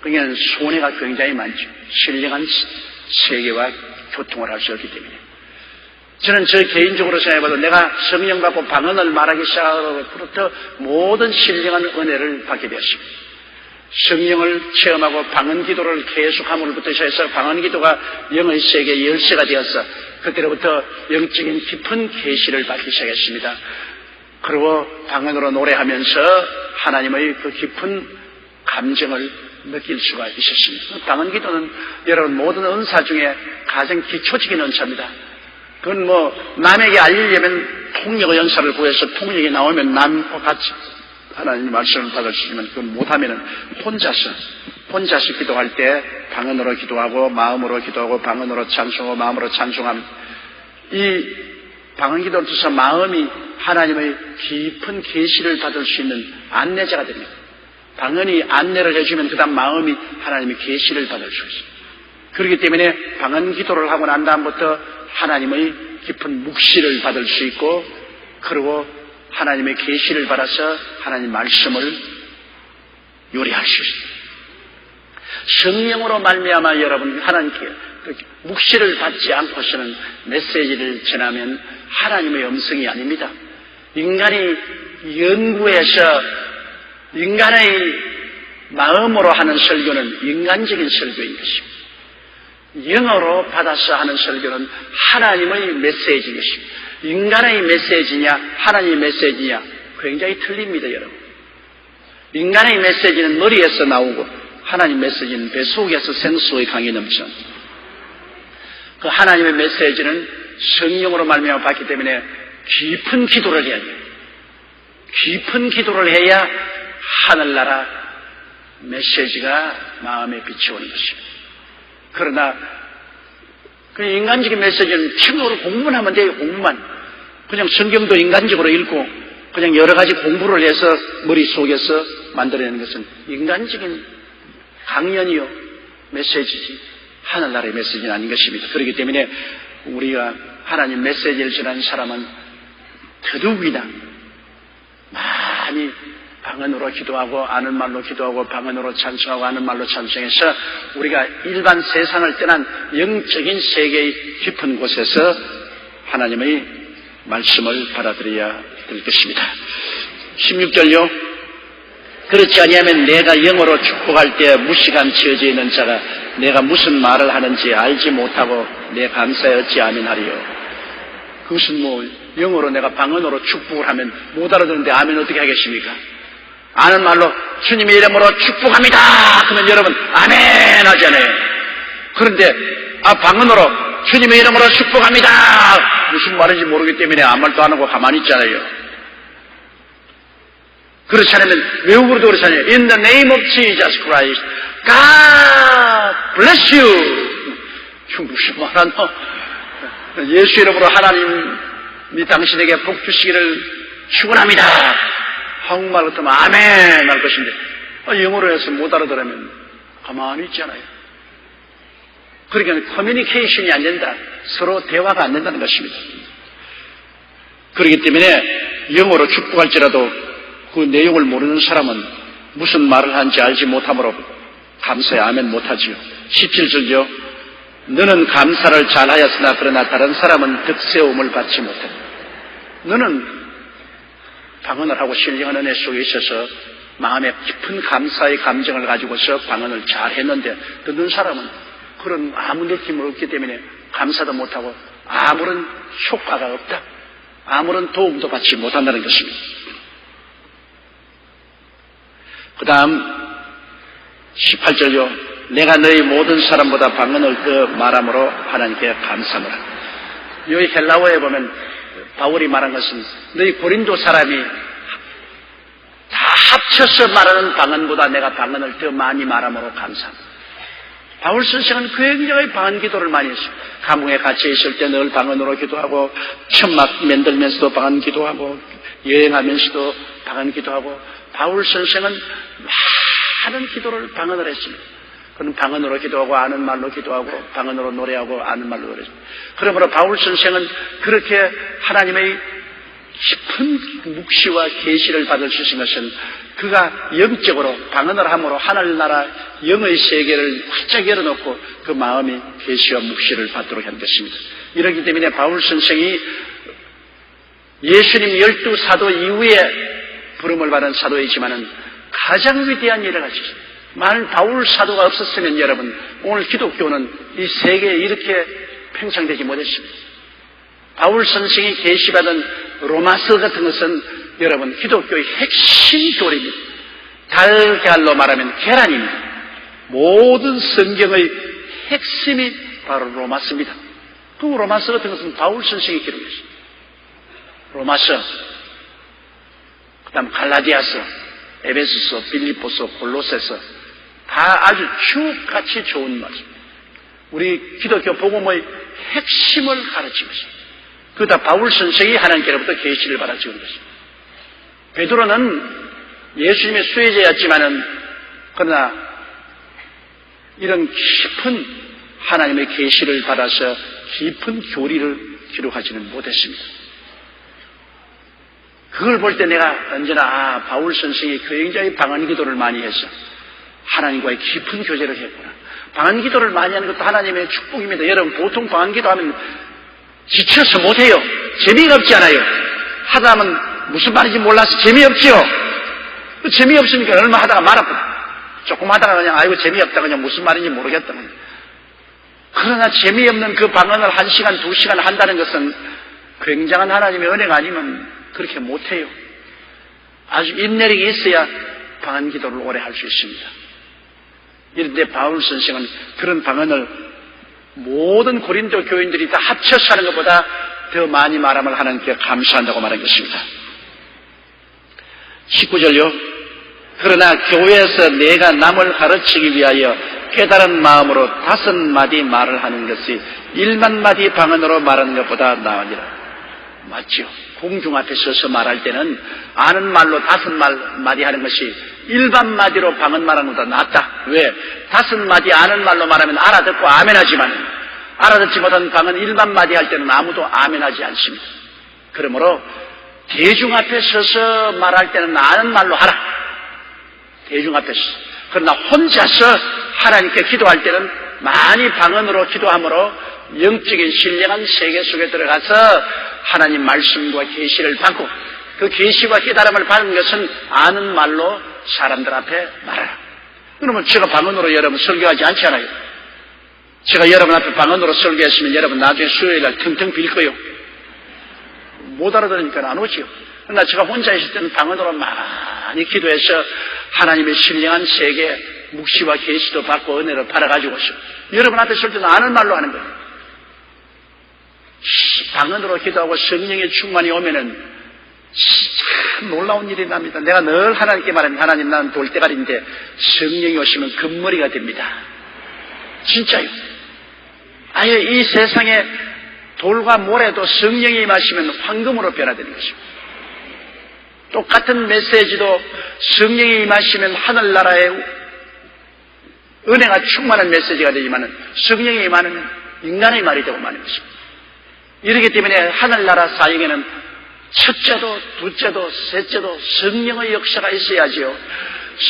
그러니까 손해가 굉장히 많죠. 신령한 세계와 교통을 할 수 없기 때문에. 저는 저 개인적으로 생각해봐도 내가 성령 받고 방언을 말하기 시작하고부터 모든 신령한 은혜를 받게 되었습니다. 성령을 체험하고 방언 기도를 계속함으로부터 시작해서 방언 기도가 영의 세계의 열쇠가 되어서 그때로부터 영적인 깊은 계시를 받기 시작했습니다. 그리고 방언으로 노래하면서 하나님의 그 깊은 감정을 느낄 수가 있었습니다. 방언 기도는 여러분 모든 은사 중에 가장 기초적인 은사입니다. 그건 남에게 알리려면 통역의 연사를 구해서 통역이 나오면 남과 같이 하나님의 말씀을 받을 수 있지만, 그건 못하면은 혼자서 기도할 때 방언으로 기도하고 마음으로 기도하고 방언으로 찬송하고 마음으로 찬송하면 이 방언 기도를 통해서 마음이 하나님의 깊은 계시를 받을 수 있는 안내자가 됩니다. 방언이 안내를 해주면 그 다음 마음이 하나님의 계시를 받을 수 있습니다. 그렇기 때문에 방언 기도를 하고 난 다음부터 하나님의 깊은 묵시를 받을 수 있고, 그리고 하나님의 계시를 받아서 하나님 말씀을 요리할 수 있습니다. 성령으로 말미암아 여러분 하나님께 묵시를 받지 않고서는 메시지를 전하면 하나님의 음성이 아닙니다. 인간이 연구해서 인간의 마음으로 하는 설교는 인간적인 설교인 것입니다. 영어로 받아서 하는 설교는 하나님의 메시지인 것입니다. 인간의 메시지냐 하나님의 메시지냐 굉장히 틀립니다, 여러분. 인간의 메시지는 머리에서 나오고 하나님 메시지는 뱃속에서 생수의 강이 넘쳐. 그 하나님의 메시지는 성령으로 말미암아 받기 때문에 깊은 기도를 해야 돼요. 깊은 기도를 해야 하늘나라 메시지가 마음에 비춰오는 것입니다. 그러나 그 인간적인 메시지는 책으로 공부만 하면 돼요. 공부만. 그냥 성경도 인간적으로 읽고 그냥 여러 가지 공부를 해서 머릿속에서 만들어내는 것은 인간적인 강연이요 메시지지 하늘나라의 메시지는 아닌 것입니다. 그렇기 때문에 우리가 하나님 메시지를 전하는 사람은 더더욱이나 많이 방언으로 기도하고 아는 말로 기도하고 방언으로 찬송하고 아는 말로 찬송해서 우리가 일반 세상을 떠난 영적인 세계의 깊은 곳에서 하나님의 말씀을 받아들여야 될 것입니다. 16절요. 그렇지 아니하면 내가 영어로 축복할 때 무시간 지어져 있는 자가 내가 무슨 말을 하는지 알지 못하고 내 감사에 어찌 아멘하리요. 그것은 영어로 내가 방언으로 축복을 하면 못 알아듣는데 아멘 어떻게 하겠습니까? 아는 말로 주님의 이름으로 축복합니다. 그러면 여러분 아멘 하잖아요. 그런데 방언으로 주님의 이름으로 축복합니다. 무슨 말인지 모르기 때문에 아무 말도 안 하고 가만히 있잖아요. 그렇지 않으면 외국으로도 그렇잖아요. In the name of Jesus Christ, God bless you. 이거 무슨 말 하노? 예수 이름으로 하나님이 당신에게 복 주시기를 축원합니다. 한국말 같으면 아멘 할 것인데 영어로 해서 못 알아들으면 가만히 있잖아요. 그러니까 커뮤니케이션이 안 된다. 서로 대화가 안 된다는 것입니다. 그렇기 때문에 영어로 축복할지라도 그 내용을 모르는 사람은 무슨 말을 하는지 알지 못하므로 감사에 아멘 못하지요. 17절요. 너는 감사를 잘하였으나 그러나 다른 사람은 득세움을 받지 못해. 너는 방언을 하고 신령한 은혜 속에 있어서 마음에 깊은 감사의 감정을 가지고서 방언을 잘 했는데 듣는 사람은 그런 아무 느낌을 없기 때문에 감사도 못하고 아무런 효과가 없다. 아무런 도움도 받지 못한다는 것입니다. 그 다음 18절요. 내가 너희 모든 사람보다 방언을 더 말함으로 하나님께 감사하노라. 여기 헬라어에 보면 바울이 말한 것은 너희 고린도 사람이 다 합쳐서 말하는 방언보다 내가 방언을 더 많이 말함으로 감사합니다. 바울 선생은 굉장히 방언 기도를 많이 했어요. 감옥에 갇혀 있을 때 늘 방언으로 기도하고 천막 만들면서도 방언 기도하고 여행하면서도 방언 기도하고 바울 선생은 많은 기도를 방언을 했습니다. 그는 방언으로 기도하고 아는 말로 기도하고 방언으로 노래하고 아는 말로 노래했습니다. 그러므로 바울 선생은 그렇게 하나님의 깊은 묵시와 계시를 받을 수 있는 것은 그가 영적으로 방언을 함으로 하늘나라 영의 세계를 활짝 열어놓고 그 마음이 계시와 묵시를 받도록 한 것입니다. 이렇기 때문에 바울 선생이 예수님 12사도 이후에 부름을 받은 사도이지만은 가장 위대한 일을 하셨습니다. 만일 바울 사도가 없었으면 여러분 오늘 기독교는 이 세계에 이렇게 팽창되지 못했습니다. 바울 선생이 계시받은 로마서 같은 것은 여러분 기독교의 핵심 교리입니다. 달걀로 말하면 계란입니다. 모든 성경의 핵심이 바로 로마서입니다. 그 로마서 같은 것은 바울 선생이 기록했습니다. 로마서, 그 다음 갈라디아서, 에베소서, 빌립보서, 골로새서 다 아주 주옥같이 좋은 말씀. 우리 기독교 복음의 핵심을 가르치고 있습니다. 그다 바울 선생이 하나님께로부터 계시를 받아 지은 것입니다. 베드로는 예수님의 수혜자였지만은 그러나 이런 깊은 하나님의 계시를 받아서 깊은 교리를 기록하지는 못했습니다. 그걸 볼 때 내가 언제나 바울 선생이 굉장히 방언 기도를 많이 해서 하나님과의 깊은 교제를 했구나. 방언 기도를 많이 하는 것도 하나님의 축복입니다. 여러분, 보통 방언 기도하면 지쳐서 못해요. 재미가 없지 않아요. 하다 하면 무슨 말인지 몰라서 재미없지요. 재미없으니까 얼마 하다가 말아버려. 조금 하다가 그냥 아이고 재미없다, 그냥 무슨 말인지 모르겠다. 그러나 재미없는 그 방언을 1시간, 2시간 한다는 것은 굉장한 하나님의 은혜가 아니면 그렇게 못해요. 아주 인내력이 있어야 방언 기도를 오래 할 수 있습니다. 이런데 바울 선생은 그런 방언을 모든 고린도 교인들이 다 합쳐서 하는 것보다 더 많이 말함을 하나님께 감사한다고 말한 것입니다. 19절요. 그러나 교회에서 내가 남을 가르치기 위하여 깨달은 마음으로 5마디 말을 하는 것이 1만마디 방언으로 말하는 것보다 나으니라. 맞죠? 공중 앞에 서서 말할 때는 아는 말로 5마디 하는 것이 일반 마디로 방언 말하는 것보다 낫다. 왜? 5마디 아는 말로 말하면 알아듣고 아멘하지만 알아듣지 못한 방언 1만마디 할 때는 아무도 아멘하지 않습니다. 그러므로 대중 앞에 서서 말할 때는 아는 말로 하라. 대중 앞에서. 그러나 혼자서 하나님께 기도할 때는 많이 방언으로 기도함으로 영적인 신령한 세계 속에 들어가서 하나님 말씀과 계시를 받고 그 계시와 깨달음을 받은 것은 아는 말로 사람들 앞에 말하라. 그러면 제가 방언으로 여러분 설교하지 않잖아요. 제가 여러분 앞에 방언으로 설교했으면 여러분 나중에 수요일날 텅텅 빌 거요. 못 알아들으니까 안 오지요. 그러나 제가 혼자 있을 때는 방언으로 많이 기도해서 하나님의 신령한 세계 묵시와 계시도 받고 은혜를 받아가지고서 여러분 앞에 설 때는 아는 말로 하는 거예요. 방언으로 기도하고 성령의 충만이 오면은 참 놀라운 일이 납니다. 내가 늘 하나님께 말하면 하나님 나는 돌대가리인데 성령이 오시면 금머리가 됩니다. 진짜요. 아예 이 세상에 돌과 모래도 성령이 임하시면 황금으로 변화되는 것입니다. 똑같은 메시지도 성령이 임하시면 하늘나라의 은혜가 충만한 메시지가 되지만 성령이 임하는 인간의 말이 되고 마는 것입니다. 이렇기 때문에 하늘나라 사역에는 첫째도 둘째도 셋째도 성령의 역사가 있어야지요.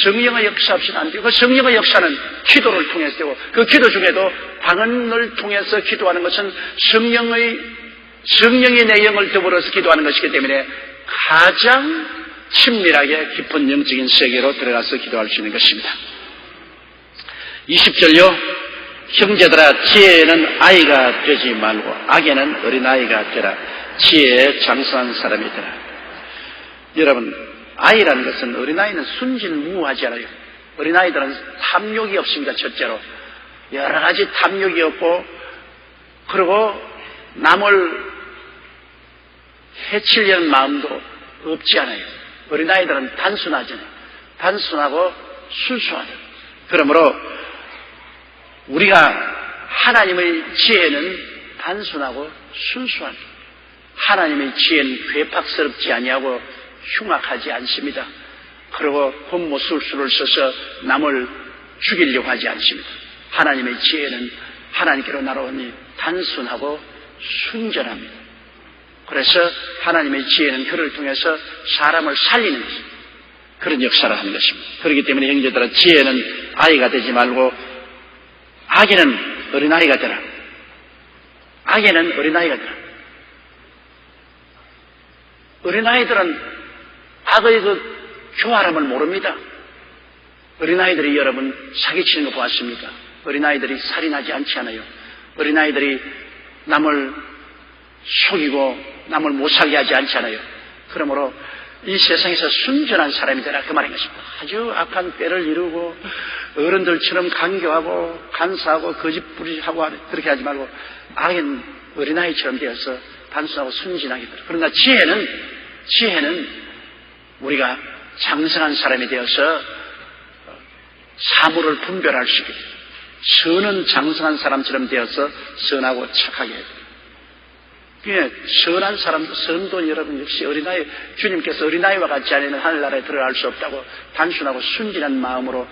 성령의 역사 없이는 안 되고 그 성령의 역사는 기도를 통해서 되고 그 기도 중에도 방언을 통해서 기도하는 것은 성령의 내용을 더불어서 기도하는 것이기 때문에 가장 친밀하게 깊은 영적인 세계로 들어가서 기도할 수 있는 것입니다. 20절요. 형제들아 지혜에는 아이가 되지 말고 악에는 어린아이가 되라. 지혜에 장성한 사람이 되라. 여러분, 아이라는 것은 어린아이는 순진무구하지 않아요. 어린아이들은 탐욕이 없습니다. 첫째로 여러 가지 탐욕이 없고 그리고 남을 해치려는 마음도 없지 않아요. 어린아이들은 단순하잖아요. 단순하고 순수하다. 그러므로 우리가 하나님의 지혜는 단순하고 순수하다. 하나님의 지혜는 괴팍스럽지 아니하고 흉악하지 않습니다. 그리고 권모술수를 써서 남을 죽이려고 하지 않습니다. 하나님의 지혜는 하나님께로 날아오니 단순하고 순전합니다. 그래서 하나님의 지혜는 그를 통해서 사람을 살리는 그런 역사를 하는 것입니다. 그렇기 때문에 형제들아 지혜는 아이가 되지 말고 악에는 어린아이가 되라. 악에는 어린아이가 되라. 어린아이들은 악의 그 교활함을 모릅니다. 어린아이들이 여러분 사기치는 거 보았습니까? 어린아이들이 살인하지 않지 않아요. 어린아이들이 남을 속이고 남을 못살게 하지 않잖아요. 그러므로 이 세상에서 순전한 사람이 되라 그 말인 것입니다. 아주 악한 꾀를 이루고 어른들처럼 간교하고 간사하고 거짓부리하고 그렇게 하지 말고 악인 어린아이처럼 되어서 단순하고 순진하게 되라. 그러나 지혜는 우리가 장성한 사람이 되어서 사물을 분별할 수 있게 선은 장성한 사람처럼 되어서 선하고 착하게 해야 돼요. 선한 사람도 선도 여러분 역시 어린아이 주님께서 어린아이와 같지 않으면 하늘나라에 들어갈 수 없다고 단순하고 순진한 마음으로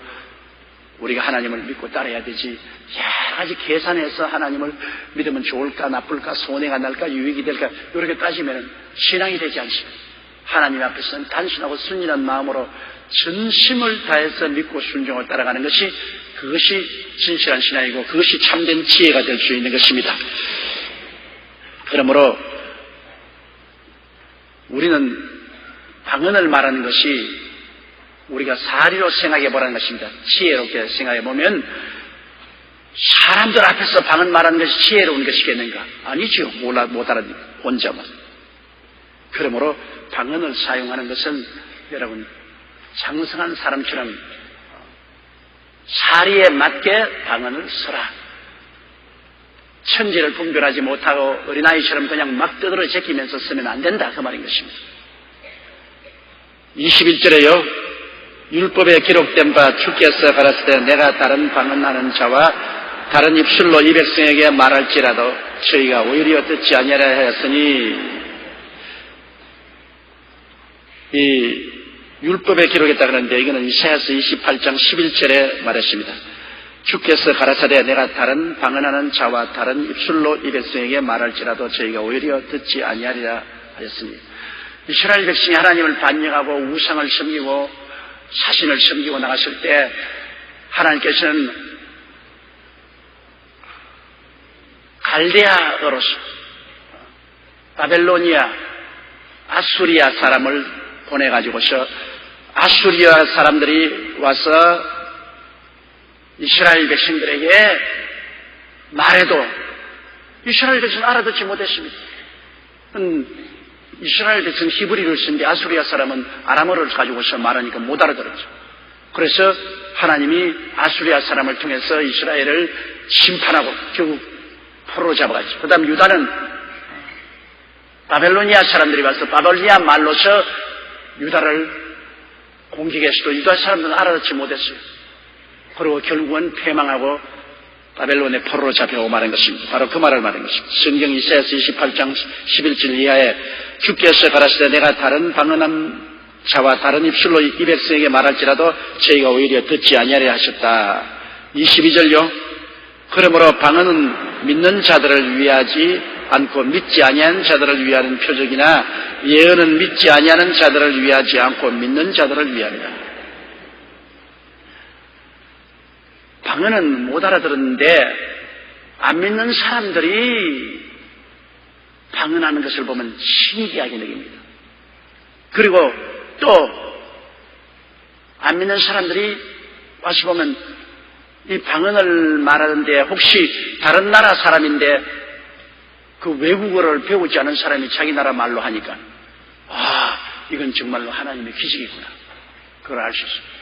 우리가 하나님을 믿고 따라야 되지 여러 가지 계산해서 하나님을 믿으면 좋을까 나쁠까 손해가 날까 유익이 될까 이렇게 따지면 신앙이 되지 않습니다. 하나님 앞에서는 단순하고 순진한 마음으로 전심을 다해서 믿고 순종을 따라가는 것이 그것이 진실한 신앙이고 그것이 참된 지혜가 될 수 있는 것입니다. 그러므로 우리는 방언을 말하는 것이 우리가 사리로 생각해 보라는 것입니다. 지혜롭게 생각해 보면 사람들 앞에서 방언 말하는 것이 지혜로운 것이겠는가? 아니죠. 못 알아듣는 혼자만. 그러므로 방언을 사용하는 것은 여러분 장성한 사람처럼 사리에 맞게 방언을 써라. 천지를 분별하지 못하고 어린아이처럼 그냥 막 떠들어 제끼면서 쓰면 안 된다 그 말인 것입니다. 21절에요. 율법에 기록된 바 주께서 가라사대 내가 다른 방언하는 자와 다른 입술로 이 백성에게 말할지라도 저희가 오히려 듣지 아니하라 하였으니, 이 율법에 기록했다 그러는데 이거는 이사야서 28장 11절에 말했습니다. 주께서 가라사대 내가 다른 방언하는 자와 다른 입술로 이 백성에게 말할지라도 저희가 오히려 듣지 아니하리라 하였으니, 이스라엘 백성이 하나님을 반역하고 우상을 섬기고 사신을 섬기고 나갔을 때 하나님께서는 갈대아어로서 바벨로니아 아수리아 사람을 보내가지고서 아수리아 사람들이 와서 이스라엘 백성들에게 말해도 이스라엘 백성은 알아듣지 못했습니다. 이스라엘 백성은 히브리를 쓰는데 아수리아 사람은 아람어를 가지고서 말하니까 못 알아들었죠. 그래서 하나님이 아수리아 사람을 통해서 이스라엘을 심판하고 결국 포로로 잡아갔죠. 그 다음 유다는 바벨로니아 사람들이 와서 바벨로니아 말로서 유다를 공격했어도 유다 사람들은 알아듣지 못했어요. 그리고 결국은 패망하고 바벨론의 포로로 잡혀오고 말한 것입니다. 바로 그 말을 말한 것입니다. 성경 이사야서 28장 11절 이하에 주께서 가라사대 내가 다른 방언한 자와 다른 입술로 이 백성에게 말할지라도 저희가 오히려 듣지 아니하리라 하셨다. 22절요. 그러므로 방언은 믿는 자들을 위하지 않고 믿지 아니하는 자들을 위하는 표적이나 예언은 믿지 아니하는 자들을 위하지 않고 믿는 자들을 위함이다. 방언은 못 알아들었는데 안 믿는 사람들이 방언하는 것을 보면 신기하게 느낍니다. 그리고 또 안 믿는 사람들이 와서 보면 이 방언을 말하는데 혹시 다른 나라 사람인데 그 외국어를 배우지 않은 사람이 자기 나라 말로 하니까 이건 정말로 하나님의 기적이구나. 그걸 알 수 있습니다.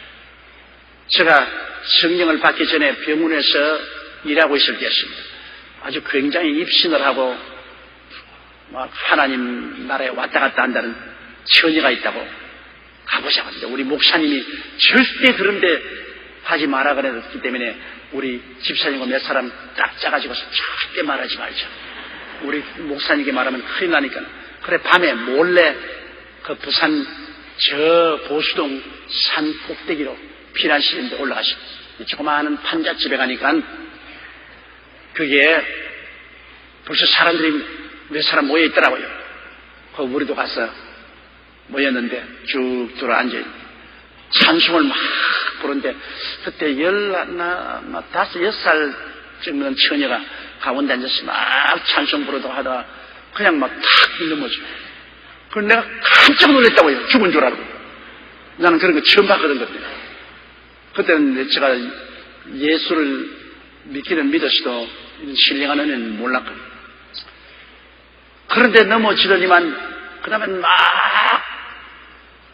제가 성령을 받기 전에 병원에서 일하고 있을 때였습니다. 아주 굉장히 입신을 하고 막 하나님 나라에 왔다 갔다 한다는 처녀가 있다고 가보자고 합니다. 우리 목사님이 절대 그런 데 하지 마라 그랬기 때문에 우리 집사님과 몇 사람 딱 짜가지고 절대 말하지 말자. 우리 목사님에게 말하면 큰일 나니까. 그래 밤에 몰래 그 부산 저 보수동 산 꼭대기로 피난시는데 올라가시고 조그마한 판잣집에 가니까 그게 벌써 사람들이 몇 사람 모여 있더라고요. 그 우리도 가서 모였는데 쭉 들어 앉아 찬송을 막 부르는데 그때 5살 정도는 처녀가 가운데 앉아서 막 찬송 부르다가 하다가 그냥 막 탁 넘어져. 그래서 내가 깜짝 놀랐다고요. 죽은 줄 알고. 나는 그런 거 처음 봤거든 그때. 그때는 제가 예수를 믿기는 믿었어도 신령한 은혜는 몰랐거든요. 그런데 넘어지더니만 그 다음에 막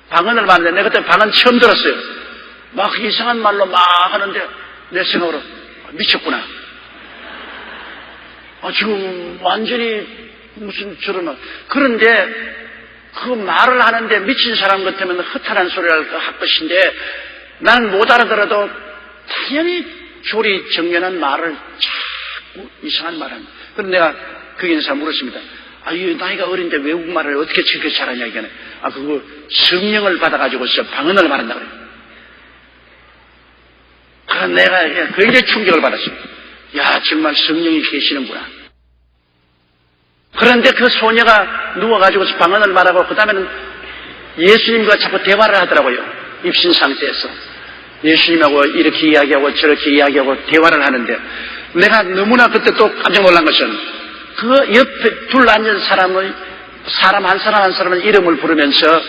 방언을 말하는데 내가 그때 방언 처음 들었어요. 막 이상한 말로 막 하는데 내 생각으로 미쳤구나. 지금 완전히 무슨 저런 말. 그런데 그 말을 하는데 미친 사람 같으면 허탈한 소리를 할 것인데 나는 못 알아들어도 당연히 조리 정연한 말을 자꾸 이상한 말을 합니다. 그런데 내가 거기 있는 사람 물었습니다. 이 나이가 어린데 외국말을 어떻게 저렇게 잘하냐 이게. 그거 성령을 받아가지고서 방언을 말한다 그래요. 그래서 내가 굉장히 충격을 받았습니다. 야 정말 성령이 계시는구나. 그런데 그 소녀가 누워가지고서 방언을 말하고 그 다음에는 예수님과 자꾸 대화를 하더라고요. 입신 상태에서. 예수님하고 이렇게 이야기하고 저렇게 이야기하고 대화를 하는데 내가 너무나 그때 또 깜짝 놀란 것은 그 옆에 둘러앉은 사람 한 사람의 이름을 부르면서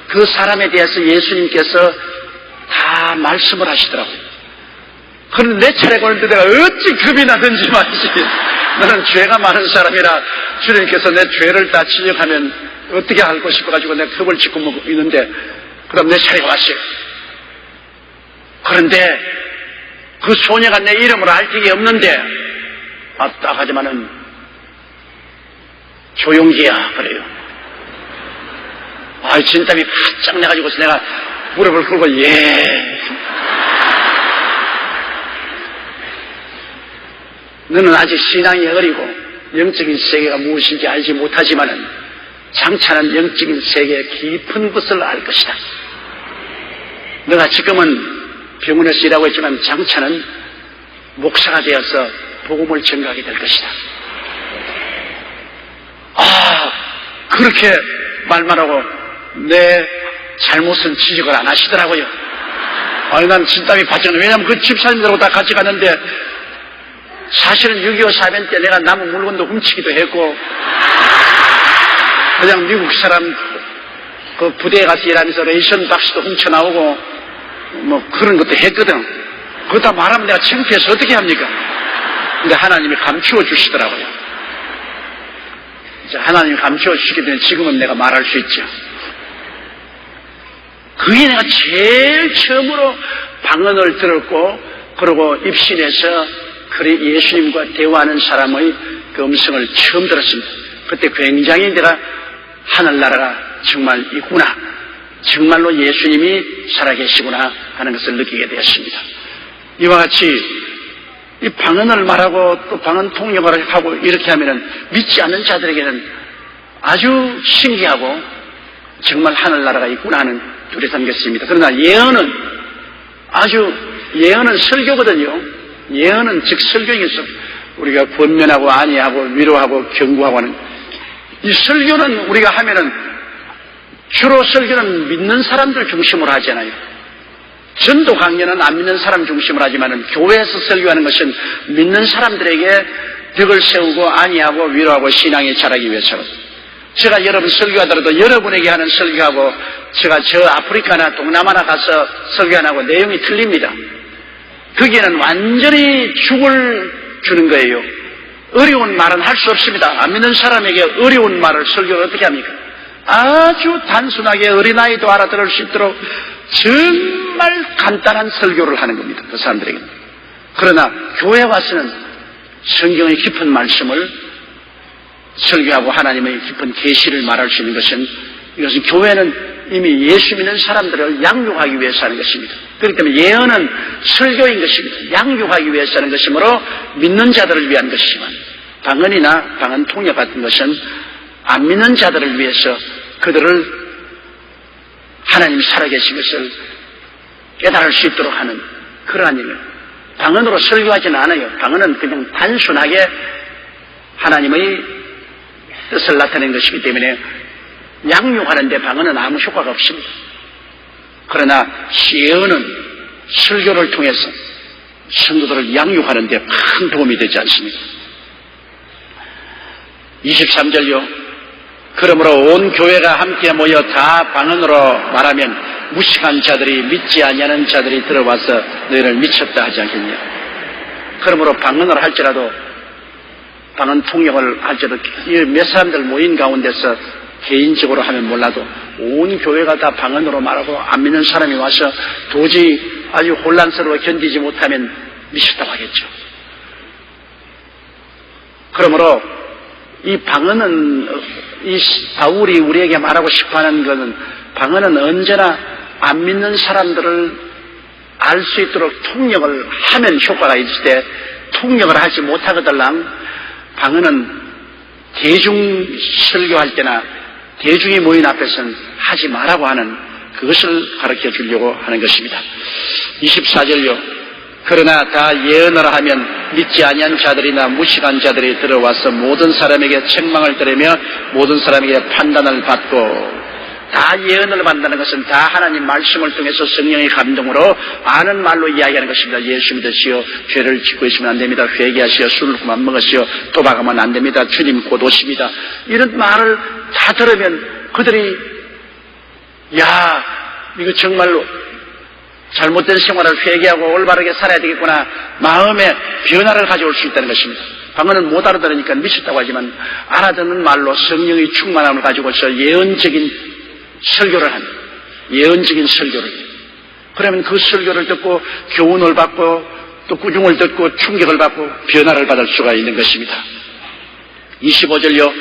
그 사람에 대해서 예수님께서 다 말씀을 하시더라고요. 그런데 내 차례가 오는데 내가 어찌 겁이 나든지 말이지. 나는 죄가 많은 사람이라 주님께서 내 죄를 다 지적하면 어떻게 할고 싶어가지고 내가 겁을 짓고 있는데 그럼 내 차례가 왔어요. 그런데 그 소녀가 내 이름을 알 적이 없는데 딱 하지만은 조용기야 그래요. 진땀이 바짝 내가지고서 내가 무릎을 꿇고 예. 너는 아직 신앙이 어리고 영적인 세계가 무엇인지 알지 못하지만은 장차는 영적인 세계의 깊은 것을 알 것이다. 너가 지금은 병원에서 일하고 있지만 장차는 목사가 되어서 복음을 전가하게 될 것이다. 그렇게 말만 하고 내 잘못은 지적을 안 하시더라고요. 난 진땀이 바짝 나. 왜냐하면 그 집사님들하고 다 같이 갔는데 사실은 6.25 사변 때 내가 남은 물건도 훔치기도 했고 그냥 미국 사람 그 부대에 가서 일하면서 레이션 박스도 훔쳐나오고 뭐 그런 것도 했거든. 그거 다 말하면 내가 창피해서 어떻게 합니까? 근데 하나님이 감추어 주시더라고요. 하나님이 감추어 주시기 때문에 지금은 내가 말할 수 있죠. 그게 내가 제일 처음으로 방언을 들었고 그리고 입신해서 그래 예수님과 대화하는 사람의 그 음성을 처음 들었습니다. 그때 굉장히 내가 하늘나라가 정말 있구나, 정말로 예수님이 살아계시구나 하는 것을 느끼게 되었습니다. 이와 같이 이 방언을 말하고 또 방언 통역을 하고 이렇게 하면은 믿지 않는 자들에게는 아주 신기하고 정말 하늘나라가 있구나 하는 둘이 삼겠습니다. 그러나 예언은 예언은 설교거든요. 예언은 즉 설교에서 우리가 권면하고 안위하고 위로하고 경고하고 하는 이 설교는 우리가 하면은 주로 설교는 믿는 사람들 중심으로 하잖아요. 전도 강연은 안 믿는 사람 중심으로 하지만은 교회에서 설교하는 것은 믿는 사람들에게 덕을 세우고 안위하고 위로하고 신앙이 자라기 위해서는 제가 여러분 설교하더라도 여러분에게 하는 설교하고 제가 저 아프리카나 동남아나 가서 설교 안 하고 내용이 틀립니다. 거기에는 완전히 죽을 주는 거예요. 어려운 말은 할 수 없습니다. 안 믿는 사람에게 어려운 말을 설교를 어떻게 합니까? 아주 단순하게 어린아이도 알아들을 수 있도록 정말 간단한 설교를 하는 겁니다. 그 사람들에게는. 그러나 교회에 와서는 성경의 깊은 말씀을 설교하고 하나님의 깊은 계시를 말할 수 있는 것은 이것은 교회는 이미 예수 믿는 사람들을 양육하기 위해서 하는 것입니다. 그렇기 때문에 예언은 설교인 것입니다. 양육하기 위해서 하는 것이므로 믿는 자들을 위한 것이지만 방언이나 방언 통역 같은 것은 안 믿는 자들을 위해서 그들을 하나님이 살아계신 것을 깨달을 수 있도록 하는 그러한 일을 방언으로 설교하지는 않아요. 방언은 그냥 단순하게 하나님의 뜻을 나타내는 것이기 때문에 양육하는 데 방언은 아무 효과가 없습니다. 그러나 예언은 설교를 통해서 성도들을 양육하는 데 큰 도움이 되지 않습니까? 23절요. 그러므로 온 교회가 함께 모여 다 방언으로 말하면 무식한 자들이 믿지 아니하는 자들이 들어와서 너희를 미쳤다 하지 않겠냐. 그러므로 방언을 할지라도 방언 통역을 할지라도 몇 사람들 모인 가운데서 개인적으로 하면 몰라도 온 교회가 다 방언으로 말하고 안 믿는 사람이 와서 도저히 아주 혼란스러워 견디지 못하면 미쳤다고 하겠죠. 그러므로 이 방언은 이 바울이 우리에게 말하고 싶어하는 것은 방언은 언제나 안 믿는 사람들을 알 수 있도록 통역을 하면 효과가 있을 때 통역을 하지 못하거들랑 방언은 대중 설교할 때나 대중이 모인 앞에서는 하지 말라고 하는 그것을 가르쳐 주려고 하는 것입니다. 24절요. 그러나 다 예언을 하면 믿지 아니한 자들이나 무식한 자들이 들어와서 모든 사람에게 책망을 들으며 모든 사람에게 판단을 받고 다 예언을 받는다는 것은 다 하나님 말씀을 통해서 성령의 감동으로 아는 말로 이야기하는 것입니다. 예수 믿으시오. 죄를 짓고 있으면 안 됩니다. 회개하시오. 술을 그만 먹으시오. 도박하면 안 됩니다. 주님 곧 오십니다. 이런 말을 다 들으면 그들이 야, 이거 정말로 잘못된 생활을 회개하고 올바르게 살아야 되겠구나. 마음의 변화를 가져올 수 있다는 것입니다. 방언은 못 알아들으니까 미쳤다고 하지만 알아듣는 말로 성령의 충만함을 가지고서 예언적인 설교를 합니다. 예언적인 설교를. 그러면 그 설교를 듣고 교훈을 받고 또 꾸중을 듣고 충격을 받고 변화를 받을 수가 있는 것입니다. 25절요.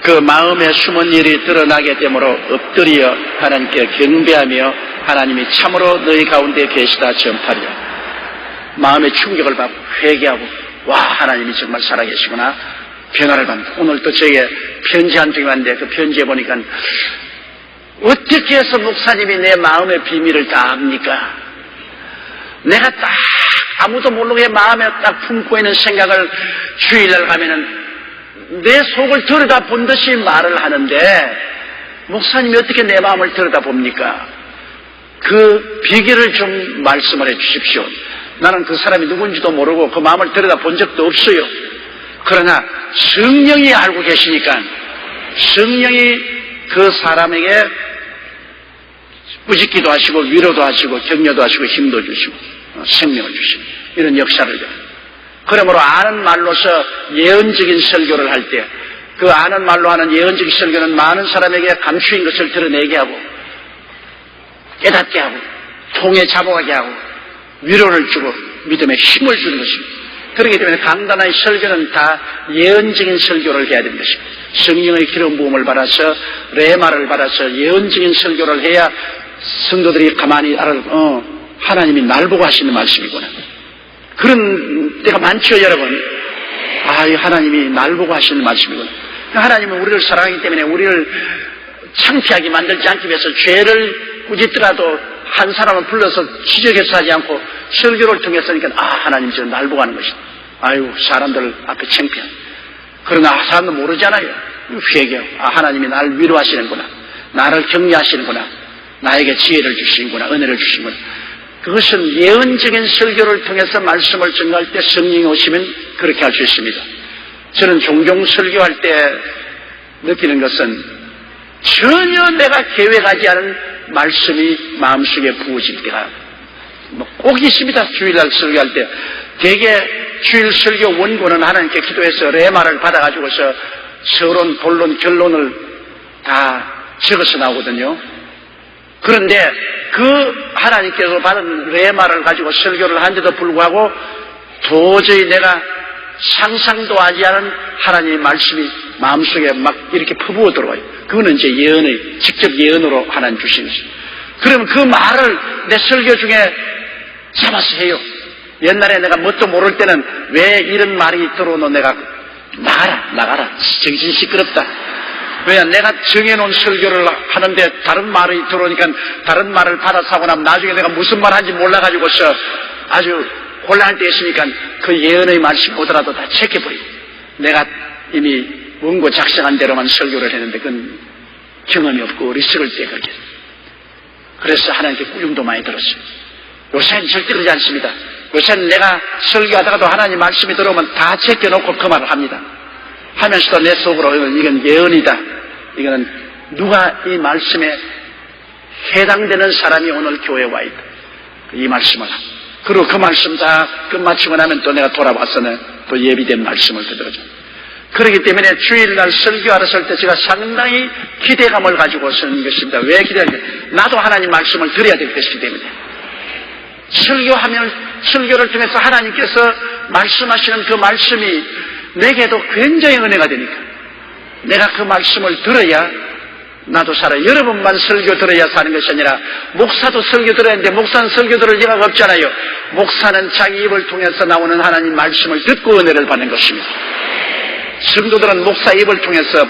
그 마음에 숨은 일이 드러나게 되므로 엎드려 하나님께 경배하며 하나님이 참으로 너희 가운데 계시다 전파리라. 마음의 충격을 받고 회개하고 와, 하나님이 정말 살아계시구나. 변화를 받는다. 오늘 또 저에게 편지 한 통이 왔는데 그 편지에 보니까 어떻게 해서 목사님이 내 마음의 비밀을 다 압니까? 내가 딱 아무도 모르게 마음에 딱 품고 있는 생각을 주일날 가면은 내 속을 들여다본 듯이 말을 하는데 목사님이 어떻게 내 마음을 들여다봅니까? 그 비결을 좀 말씀을 해 주십시오. 나는 그 사람이 누군지도 모르고 그 마음을 들여다본 적도 없어요. 그러나 성령이 알고 계시니까 성령이 그 사람에게 꾸짖기도 하시고 위로도 하시고 격려도 하시고 힘도 주시고 생명을 주시고 이런 역사를 해요. 그러므로 아는 말로서 예언적인 설교를 할 때 그 아는 말로 하는 예언적인 설교는 많은 사람에게 감추인 것을 드러내게 하고 깨닫게 하고 통에 잡아가게 하고 위로를 주고 믿음에 힘을 주는 것입니다. 그렇기 때문에 강단의 설교는 다 예언적인 설교를 해야 되는 것입니다. 성령의 기름 부음을 받아서 레마를 받아서 예언적인 설교를 해야 성도들이 가만히 하나님이 날 보고 하시는 말씀이구나. 그런 때가 많죠, 여러분. 하나님이 날 보고 하시는 말씀이구나. 하나님은 우리를 사랑하기 때문에 우리를 창피하게 만들지 않기 위해서 죄를 꾸짖더라도 한 사람을 불러서 지적해서 하지 않고 설교를 통해서니까 하나님 지금 날 보고 하는 것이다. 사람들 앞에 창피한. 그러나 사람도 모르잖아요. 회개하고 하나님이 날 위로하시는구나. 나를 격려하시는구나. 나에게 지혜를 주시는구나. 은혜를 주시는구나. 그것은 예언적인 설교를 통해서 말씀을 전가할 때 성령이 오시면 그렇게 할 수 있습니다. 저는 종종 설교할 때 느끼는 것은 전혀 내가 계획하지 않은 말씀이 마음속에 부어질 때가 꼭 있습니다. 주일날 설교할 때 대개 주일 설교 원고는 하나님께 기도해서 레마를 받아가지고서 서론, 본론, 결론을 다 적어서 나오거든요. 그런데 그 하나님께서 받은 레마를 가지고 설교를 한데도 불구하고 도저히 내가 상상도 하지 않은 하나님의 말씀이 마음속에 막 이렇게 퍼부어 들어와요. 그거는 이제 예언의, 직접 예언으로 하나님 주시는 것이죠. 그러면 그 말을 내 설교 중에 잡아서 해요. 옛날에 내가 뭣도 모를 때는 왜 이런 말이 들어오노 내가 나가라. 정신 시끄럽다. 왜냐, 내가 정해놓은 설교를 하는데 다른 말이 들어오니까 다른 말을 받아서 하고 나면 나중에 내가 무슨 말 하는지 몰라가지고서 아주 곤란할 때 있으니까 그 예언의 말씀이 오더라도 다 체크해버리고 내가 이미 원고 작성한 대로만 설교를 했는데 그건 경험이 없고 어리석을 때 그렇게. 그래서 하나님께 꾸중도 많이 들었어요. 요새는 절대 그러지 않습니다. 요새는 내가 설교하다가도 하나님 말씀이 들어오면 다 제껴놓고 그 말을 합니다. 하면서도 내 속으로 이건 예언이다. 이거는 누가 이 말씀에 해당되는 사람이 오늘 교회에 와 있다. 이 말씀을 합니다. 그리고 그 말씀 다 끝마치고 나면 또 내가 돌아와서는 또 예비된 말씀을 들어줘. 그렇기 때문에 주일날 설교하러 설 때 제가 상당히 기대감을 가지고 서는 것입니다. 왜 기대하냐? 나도 하나님 말씀을 들어야 될 것이기 때문에. 설교하면 설교를 통해서 하나님께서 말씀하시는 그 말씀이 내게도 굉장히 은혜가 되니까 내가 그 말씀을 들어야 나도 살아요. 여러분만 설교 들어야 사는 것이 아니라 목사도 설교 들어야 하는데 목사는 설교 들을 여가가 없잖아요. 목사는 자기 입을 통해서 나오는 하나님 말씀을 듣고 은혜를 받는 것입니다. 성도들은 목사 입을 통해서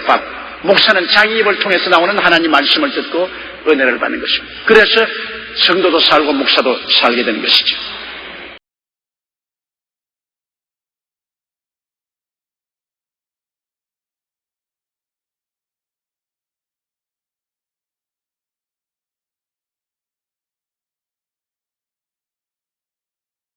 목사는 자기 입을 통해서 나오는 하나님 말씀을 듣고 은혜를 받는 것입니다. 그래서 성도도 살고 목사도 살게 되는 것이죠.